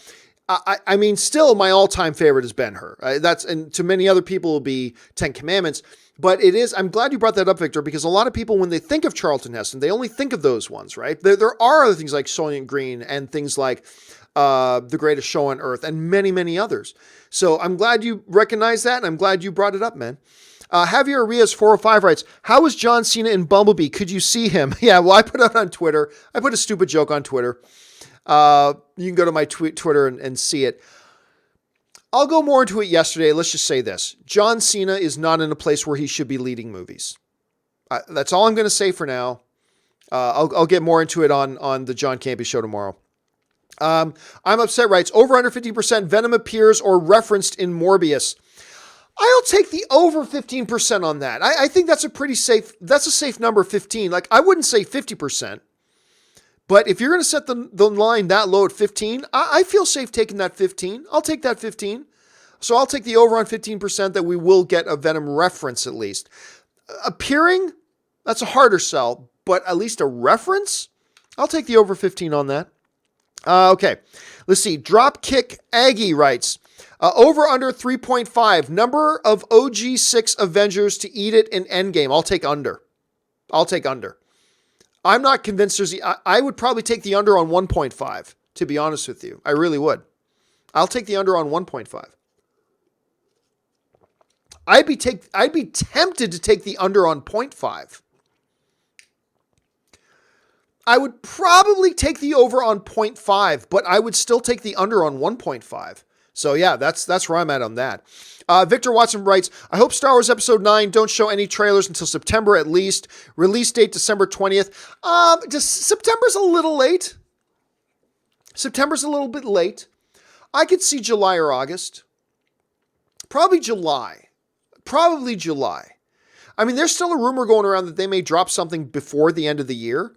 I mean, still my all-time favorite is Ben-Hur. And to many other people will be Ten Commandments, but it is, I'm glad you brought that up, Victor, because a lot of people, when they think of Charlton Heston, they only think of those ones, right? There are other things like Soylent Green and things like The Greatest Show on Earth and many, many others. So I'm glad you recognize that, and I'm glad you brought it up, man. Javier Arias 405 writes, how was John Cena in Bumblebee? Could you see him? Yeah, well, I put it on Twitter. I put a stupid joke on Twitter. You can go to my Twitter and see it. I'll go more into it yesterday. Let's just say this. John Cena is not in a place where he should be leading movies. That's all I'm going to say for now. I'll get more into it on the John Campea show tomorrow. I'm upset writes, over under 50% Venom appears or referenced in Morbius. I'll take the over 15% on that. I think that's a safe number, 15. Like, I wouldn't say 50%. But if you're going to set the line that low at 15, I feel safe taking that 15. I'll take that 15. So I'll take the over on 15% that we will get a Venom reference at least. Appearing, that's a harder sell, but at least a reference? I'll take the over 15 on that. Okay, let's see. Dropkick Aggie writes, over under 3.5. Number of OG 6 Avengers to eat it in Endgame. I'll take under. I'm not convinced I would probably take the under on 1.5, to be honest with you. I really would. I'll take the under on 1.5. I'd be tempted to take the under on 0.5. I would probably take the over on 0.5, but I would still take the under on 1.5. So yeah, that's where I'm at on that. Victor Watson writes, I hope Star Wars Episode 9 don't show any trailers until September at least. Release date December 20th. September's a little late. September's a little bit late. I could see July or August. Probably July. Probably July. I mean, there's still a rumor going around that they may drop something before the end of the year,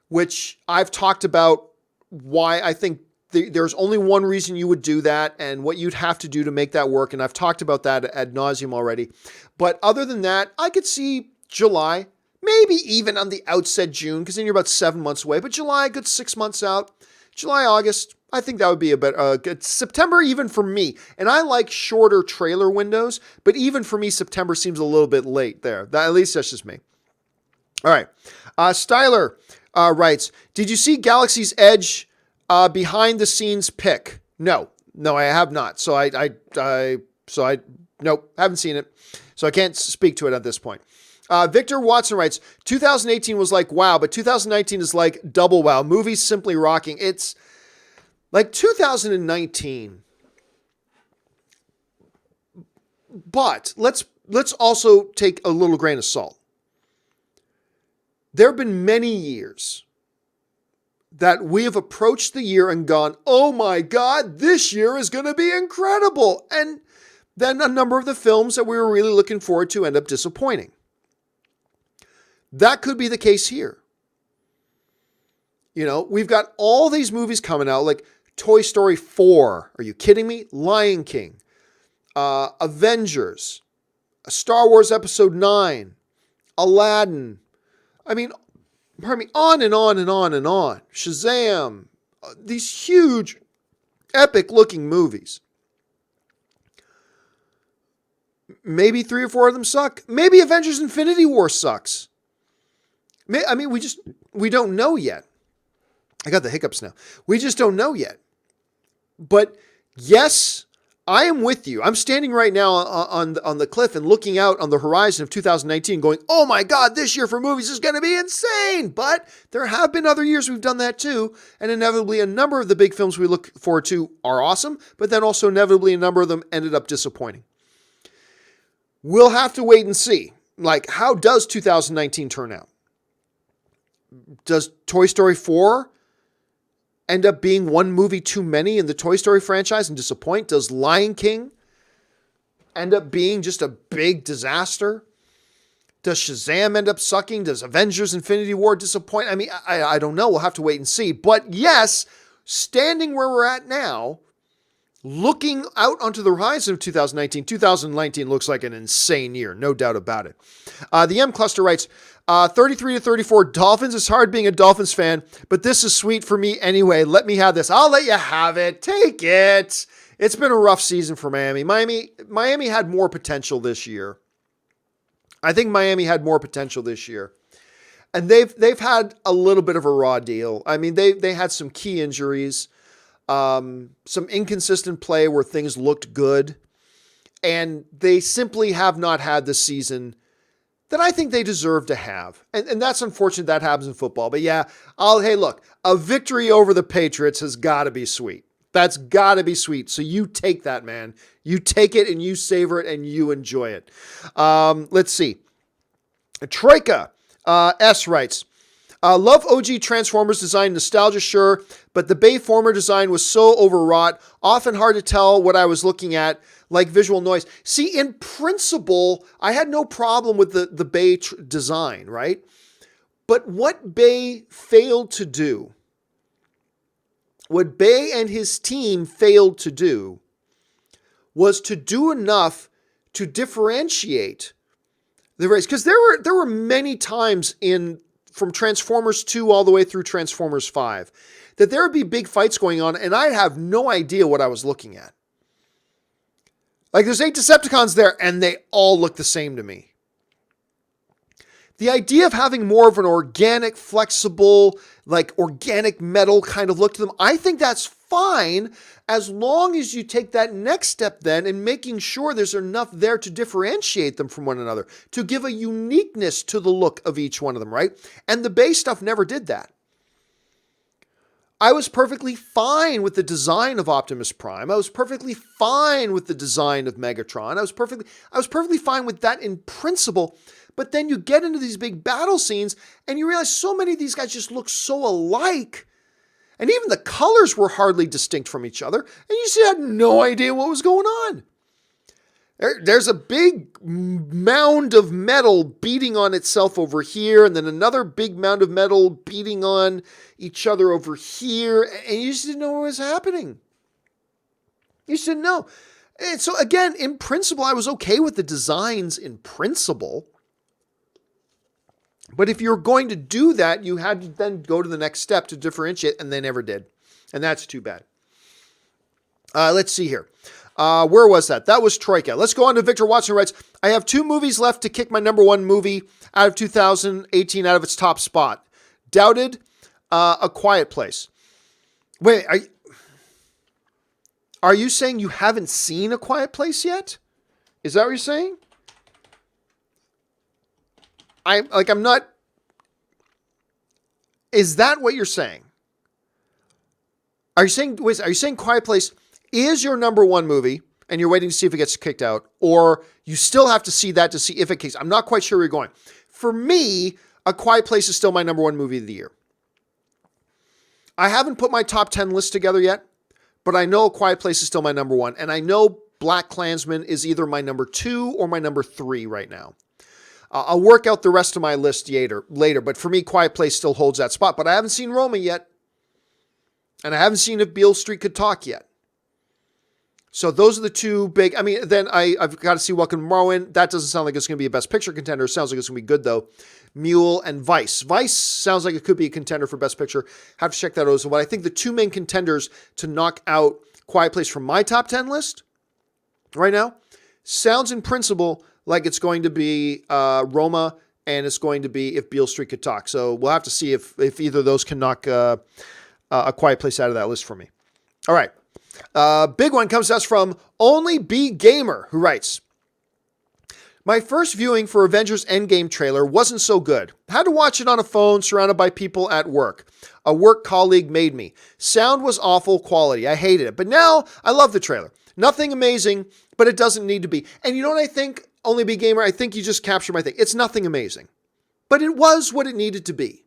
which I've talked about why I think there's only one reason you would do that and what you'd have to do to make that work. And I've talked about that ad nauseum already. But other than that, I could see July, maybe even on the outset June, because then you're about 7 months away. But July, a good 6 months out. July, August, I think that would be a bit good. September, even for me. And I like shorter trailer windows, but even for me, September seems a little bit late there. At least that's just me. All right. Styler writes, did you see Galaxy's Edge behind the scenes pick? No, I have not. Nope, haven't seen it. So I can't speak to it at this point. Victor Watson writes, 2018 was like wow, but 2019 is like double wow. Movies simply rocking. It's like 2019. But let's also take a little grain of salt. There have been many years that we have approached the year and gone, oh my God, this year is going to be incredible. And then a number of the films that we were really looking forward to end up disappointing. That could be the case here. You know, we've got all these movies coming out, like Toy Story 4. Are you kidding me? Lion King. Avengers. Star Wars Episode 9. Aladdin. I mean, pardon me, on and on and on and on. Shazam. These huge, epic-looking movies. Maybe 3 or 4 of them suck. Maybe Avengers Infinity War sucks. I mean, we don't know yet. I got the hiccups now. We just don't know yet. But yes, I am with you. I'm standing right now on the cliff and looking out on the horizon of 2019 going, oh my God, this year for movies is going to be insane. But there have been other years we've done that too. And inevitably a number of the big films we look forward to are awesome. But then also inevitably a number of them ended up disappointing. We'll have to wait and see. Like, how does 2019 turn out? Does Toy Story 4 end up being one movie too many in the Toy Story franchise and disappoint? Does Lion King end up being just a big disaster? Does Shazam end up sucking? Does Avengers Infinity War disappoint? I mean, I don't know. We'll have to wait and see. But yes, standing where we're at now, looking out onto the horizon of 2019 looks like an insane year. No doubt about it. The M Cluster writes, 33 to 34 Dolphins. It's hard being a Dolphins fan, but this is sweet for me anyway. Let me have this. I'll let you have it. Take it. It's been a rough season for Miami. Miami had more potential this year. I think Miami had more potential this year. And they've had a little bit of a raw deal. I mean, they had some key injuries, some inconsistent play where things looked good, and they simply have not had the season that I think they deserve to have. And that's unfortunate that happens in football. But yeah, hey, look, a victory over the Patriots has got to be sweet. That's got to be sweet. So you take that, man. You take it and you savor it and you enjoy it. Let's see. Troika S writes, love OG Transformers design, nostalgia sure, but the Bayformer design was so overwrought, often hard to tell what I was looking at, like visual noise. See, in principle, I had no problem with the Bay design, right? But what Bay failed to do, what Bay and his team failed to do, was to do enough to differentiate the race. Because there were many times from Transformers 2 all the way through Transformers 5, that there would be big fights going on, and I'd have no idea what I was looking at. Like, there's 8 Decepticons there, and they all look the same to me. The idea of having more of an organic, flexible, like organic metal kind of look to them, I think that's fine, as long as you take that next step then in making sure there's enough there to differentiate them from one another, to give a uniqueness to the look of each one of them, right? And the Bay stuff never did that. I was perfectly fine with the design of Optimus Prime. I was perfectly fine with the design of Megatron. I was perfectly fine with that in principle. But then you get into these big battle scenes and you realize so many of these guys just look so alike. And even the colors were hardly distinct from each other. And you just had no idea what was going on. There's a big mound of metal beating on itself over here, and then another big mound of metal beating on each other over here, and you just didn't know what was happening. You just didn't know. And so again, in principle, I was okay with the designs in principle. But if you're going to do that, you had to then go to the next step to differentiate, and they never did. And that's too bad. Let's see here. Where was that? That was Troika. Let's go on to Victor Watson, who writes, I have 2 movies left to kick my number 1 movie out of 2018 out of its top spot. Doubted, A Quiet Place. Wait, are you saying you haven't seen A Quiet Place yet? Is that what you're saying? I'm not. Is that what you're saying? Are you saying Quiet Place is your number 1 movie and you're waiting to see if it gets kicked out, or you still have to see that to see if it kicks? I'm not quite sure where you're going. For me, A Quiet Place is still my number 1 movie of the year. I haven't put my top 10 list together yet, but I know A Quiet Place is still my number 1, and I know BlacKkKlansman is either my number 2 or my number 3 right now. I'll work out the rest of my list later, but for me, Quiet Place still holds that spot. But I haven't seen Roma yet, and I haven't seen If Beale Street Could Talk yet. So those are the 2 big. I mean, then I've got to see Welcome to Marwen. That doesn't sound like it's going to be a Best Picture contender. It sounds like it's going to be good, though. Mule and Vice. Vice sounds like it could be a contender for Best Picture. Have to check that out as well. I think the 2 main contenders to knock out Quiet Place from my top 10 list right now sounds in principle like it's going to be Roma, and it's going to be If Beale Street Could Talk. So we'll have to see if either of those can knock A Quiet Place out of that list for me. All right. Big one comes to us from Only Be Gamer, who writes, my first viewing for Avengers Endgame trailer wasn't so good. Had to watch it on a phone surrounded by people at work. A work colleague made me. Sound was awful quality. I hated it. But now I love the trailer. Nothing amazing, but it doesn't need to be. And you know what I think? Only Be Gamer, I think you just captured my thing. It's nothing amazing, but it was what it needed to be.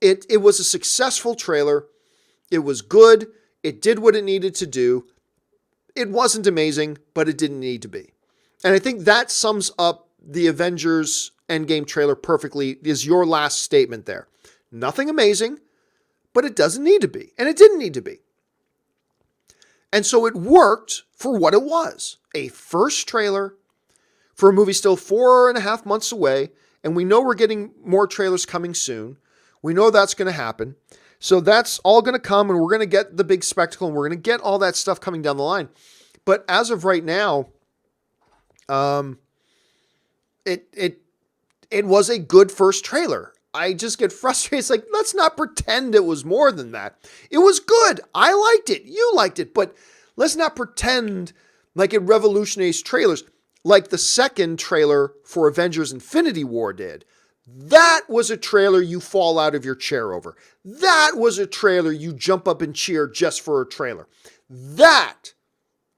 It was a successful trailer. It was good. It did what it needed to do. It wasn't amazing, but it didn't need to be. And I think that sums up the Avengers Endgame trailer perfectly, is your last statement there. Nothing amazing, but it doesn't need to be. And it didn't need to be. And so it worked for what it was. A first trailer for a movie still 4.5 months away. And we know we're getting more trailers coming soon. We know that's going to happen. So that's all going to come, and we're going to get the big spectacle, and we're going to get all that stuff coming down the line. But as of right now, it was a good first trailer. I just get frustrated. It's like, let's not pretend it was more than that. It was good. I liked it. You liked it. But let's not pretend like it revolutionized trailers like the second trailer for Avengers Infinity War did. That was a trailer you fall out of your chair over. That was a trailer you jump up and cheer just for a trailer. That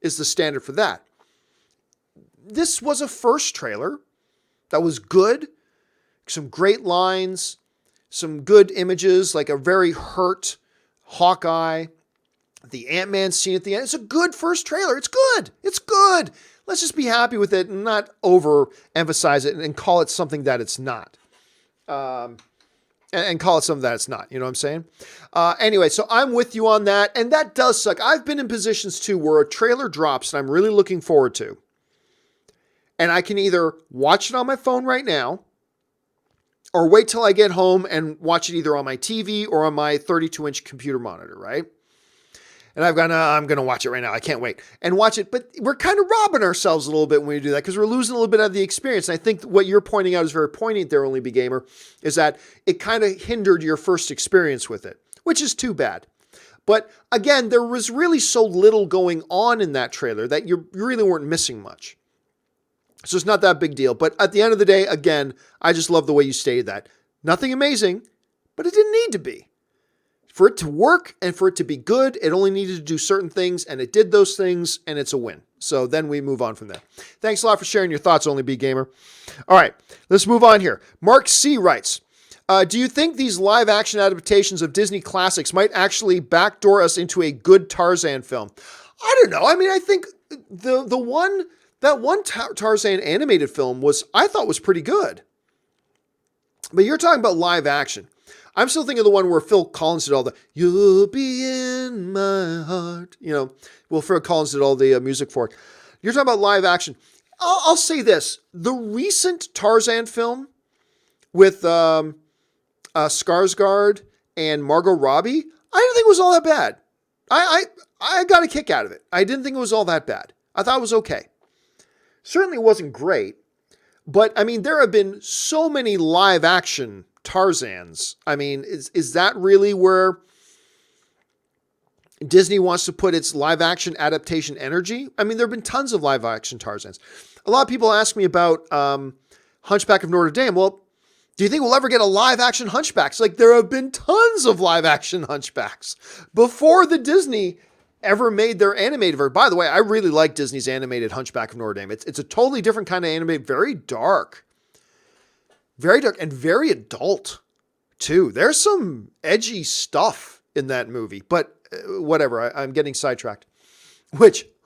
is the standard for that. This was a first trailer that was good. Some great lines, some good images, like a very hurt Hawkeye, the Ant-Man scene at the end. It's a good first trailer. It's good. It's good. Let's just be happy with it and not overemphasize it and call it something that it's not. And call it something that it's not. You know what I'm saying? Anyway, so I'm with you on that. And that does suck. I've been in positions too where a trailer drops and I'm really looking forward to. And I can either watch it on my phone right now, or wait till I get home and watch it either on my TV or on my 32-inch computer monitor, right? And I'm going to watch it right now. I can't wait. And watch it. But we're kind of robbing ourselves a little bit when we do that because we're losing a little bit of the experience. And I think what you're pointing out is very poignant there, Only Be Gamer, is that it kind of hindered your first experience with it, which is too bad. But again, there was really so little going on in that trailer that you really weren't missing much. So it's not that big deal. But at the end of the day, again, I just love the way you stated that. Nothing amazing, but it didn't need to be. For it to work and for it to be good, it only needed to do certain things, and it did those things, and it's a win. So then we move on from there. Thanks a lot for sharing your thoughts, Only Be Gamer. All right, let's move on here. Mark C. writes, Do you think these live action adaptations of Disney classics might actually backdoor us into a good Tarzan film? I don't know. I mean, I think that one Tarzan animated film I thought was pretty good. But you're talking about live action. I'm still thinking of the one where Phil Collins did all the "You'll be in my heart." Well, Phil Collins did all the music for it. You're talking about live action. I'll say this: the recent Tarzan film with Skarsgård and Margot Robbie, I didn't think it was all that bad. I got a kick out of it. I didn't think it was all that bad. I thought it was okay. Certainly wasn't great, but I mean, there have been so many live action Tarzans. I mean, is that really where Disney wants to put its live action adaptation energy? I mean, there have been tons of live action Tarzans. A lot of people ask me about Hunchback of Notre Dame. Well, do you think we'll ever get a live action Hunchbacks? Like, there have been tons of live action Hunchbacks before the Disney ever made their animated version. By the way, I really like Disney's animated Hunchback of Notre Dame. It's a totally different kind of anime, very dark and very adult too. There's some edgy stuff in that movie, but whatever. I'm getting sidetracked.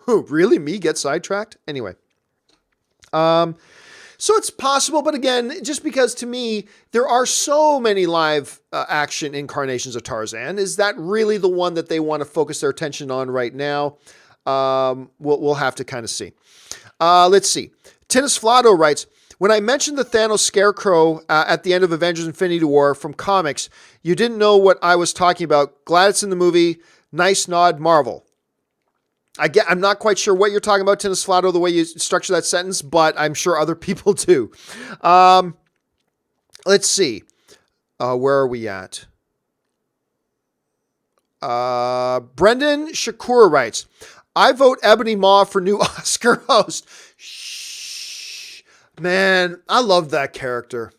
Really me get sidetracked? Anyway. So it's possible, but again, just because to me, there are so many live action incarnations of Tarzan, is that really the one that they want to focus their attention on right now? We'll have to kind of see. Let's see. Tennis Flado writes, when I mentioned the Thanos Scarecrow at the end of Avengers Infinity War from comics, you didn't know what I was talking about. Glad it's in the movie. Nice nod, Marvel. I'm not quite sure what you're talking about, Tennis Flado, the way you structure that sentence, but I'm sure other people do. Let's see. Where are we at? Brendan Shakur writes, I vote Ebony Maw for new Oscar host. Shh. Man, I love that character.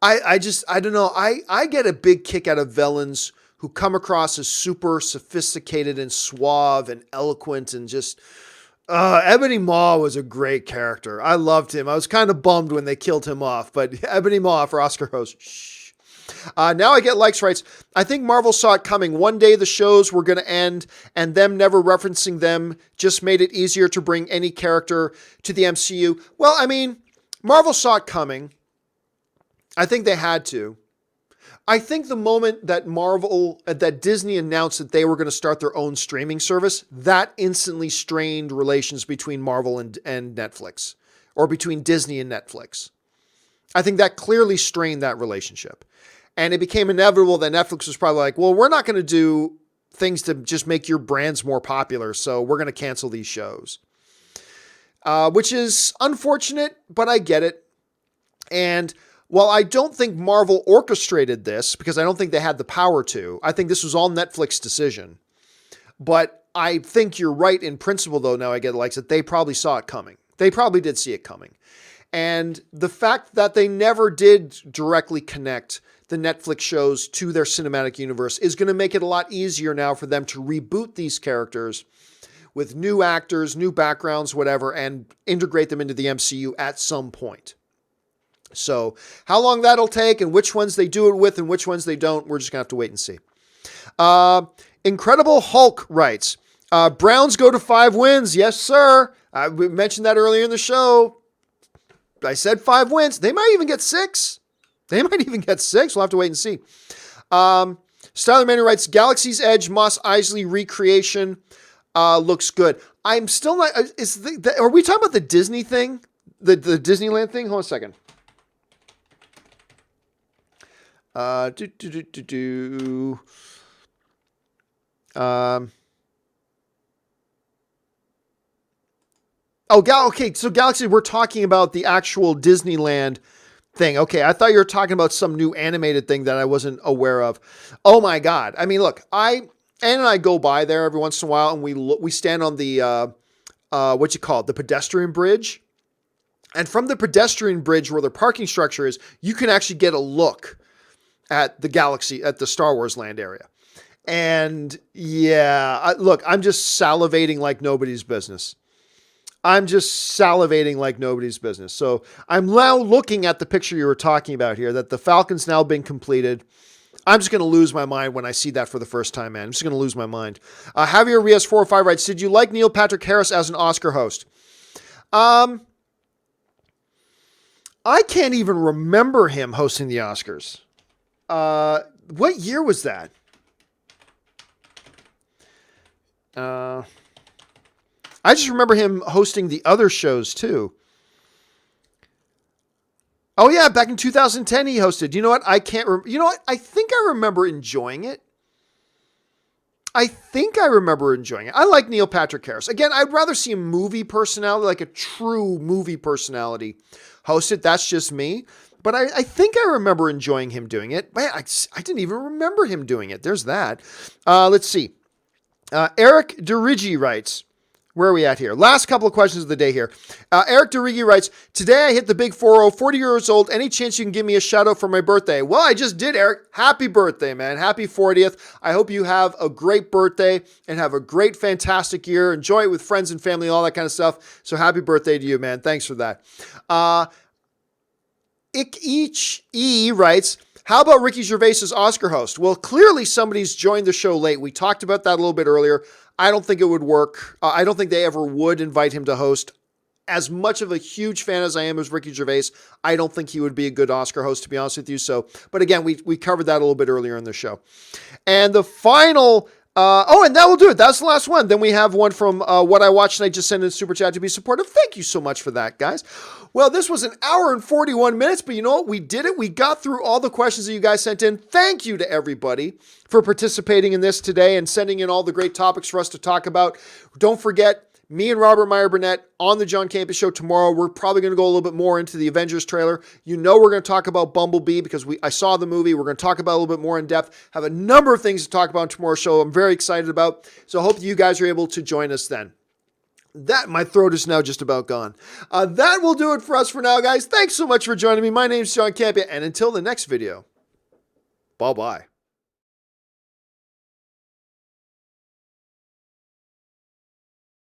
I don't know. I get a big kick out of villains who come across as super sophisticated and suave and eloquent and just... Ebony Maw was a great character. I loved him. I was kind of bummed when they killed him off, but Ebony Maw for Oscar host. Shh. Now I get likes writes, I think Marvel saw it coming. One day the shows were going to end and them never referencing them just made it easier to bring any character to the MCU. Well, I mean, Marvel saw it coming. I think they had to. I think the moment that Disney announced that they were going to start their own streaming service, that instantly strained relations between Marvel and Netflix, or between Disney and Netflix. I think that clearly strained that relationship. And it became inevitable that Netflix was probably like, well, we're not going to do things to just make your brands more popular, so we're going to cancel these shows. Which is unfortunate, but I get it. And while I don't think Marvel orchestrated this, because I don't think they had the power to, I think this was all Netflix's decision. But I think you're right in principle, though, now I get likes, that they probably saw it coming. They probably did see it coming. And the fact that they never did directly connect the Netflix shows to their cinematic universe is going to make it a lot easier now for them to reboot these characters with new actors, new backgrounds, whatever, and integrate them into the MCU at some point. So how long that'll take and which ones they do it with and which ones they don't, we're just going to have to wait and see. Incredible Hulk writes, Browns go to 5 wins. Yes, sir. We mentioned that earlier in the show. I said 5 wins. They might even get 6. We'll have to wait and see. Styler Manning writes, Galaxy's Edge Moss Eisley recreation looks good. I'm still not... are we talking about the Disney thing? The Disneyland thing? Hold on a second. Okay. So Galaxy, we're talking about the actual Disneyland thing. Okay. I thought you were talking about some new animated thing that I wasn't aware of. Oh my God. I mean, look, Ann and I go by there every once in a while and we stand on the, the pedestrian bridge. And from the pedestrian bridge where the parking structure is, you can actually get a look at the Galaxy, at the Star Wars land area. And yeah, look, I'm just salivating like nobody's business. I'm just salivating like nobody's business. So I'm now looking at the picture you were talking about here, that the Falcon's now been completed. I'm just going to lose my mind when I see that for the first time, man. I'm just going to lose my mind. Javier Rios 405 writes, did you like Neil Patrick Harris as an Oscar host? I can't even remember him hosting the Oscars. What year was that? I just remember him hosting the other shows too. Oh yeah, back in 2010 he hosted. You know what? You know what? I think I remember enjoying it. I like Neil Patrick Harris. Again, I'd rather see a movie personality, like a true movie personality, host it. That's just me. But I think I remember enjoying him doing it. Man, I didn't even remember him doing it. There's that. Let's see. Eric Derigi writes, where are we at here? Last couple of questions of the day here. Eric Derigi writes, today I hit the big 40, 40 years old. Any chance you can give me a shout out for my birthday? Well, I just did, Eric. Happy birthday, man. Happy 40th. I hope you have a great birthday and have a great, fantastic year. Enjoy it with friends and family, all that kind of stuff. So happy birthday to you, man. Thanks for that. E writes, how about Ricky Gervais's Oscar host? Well, clearly somebody's joined the show late. We talked about that a little bit earlier. I don't think it would work. I don't think they ever would invite him to host. As much of a huge fan as I am of Ricky Gervais, I don't think he would be a good Oscar host, to be honest with you. So, but again, we covered that a little bit earlier in the show. And the final, and that will do it. That's the last one. Then we have one from What I Watched, and I just sent in a super chat to be supportive. Thank you so much for that, guys. Well, this was an hour and 41 minutes, but you know what? We did it. We got through all the questions that you guys sent in. Thank you to everybody for participating in this today and sending in all the great topics for us to talk about. Don't forget, me and Robert Meyer Burnett on the John Campea Show tomorrow. We're probably going to go a little bit more into the Avengers trailer. You know we're going to talk about Bumblebee because I saw the movie. We're going to talk about it a little bit more in depth. Have a number of things to talk about on tomorrow's show I'm very excited about. So I hope you guys are able to join us then. My throat is now just about gone. That will do it for us for now, guys. Thanks so much for joining me. My name's John Campea, and until the next video, bye-bye.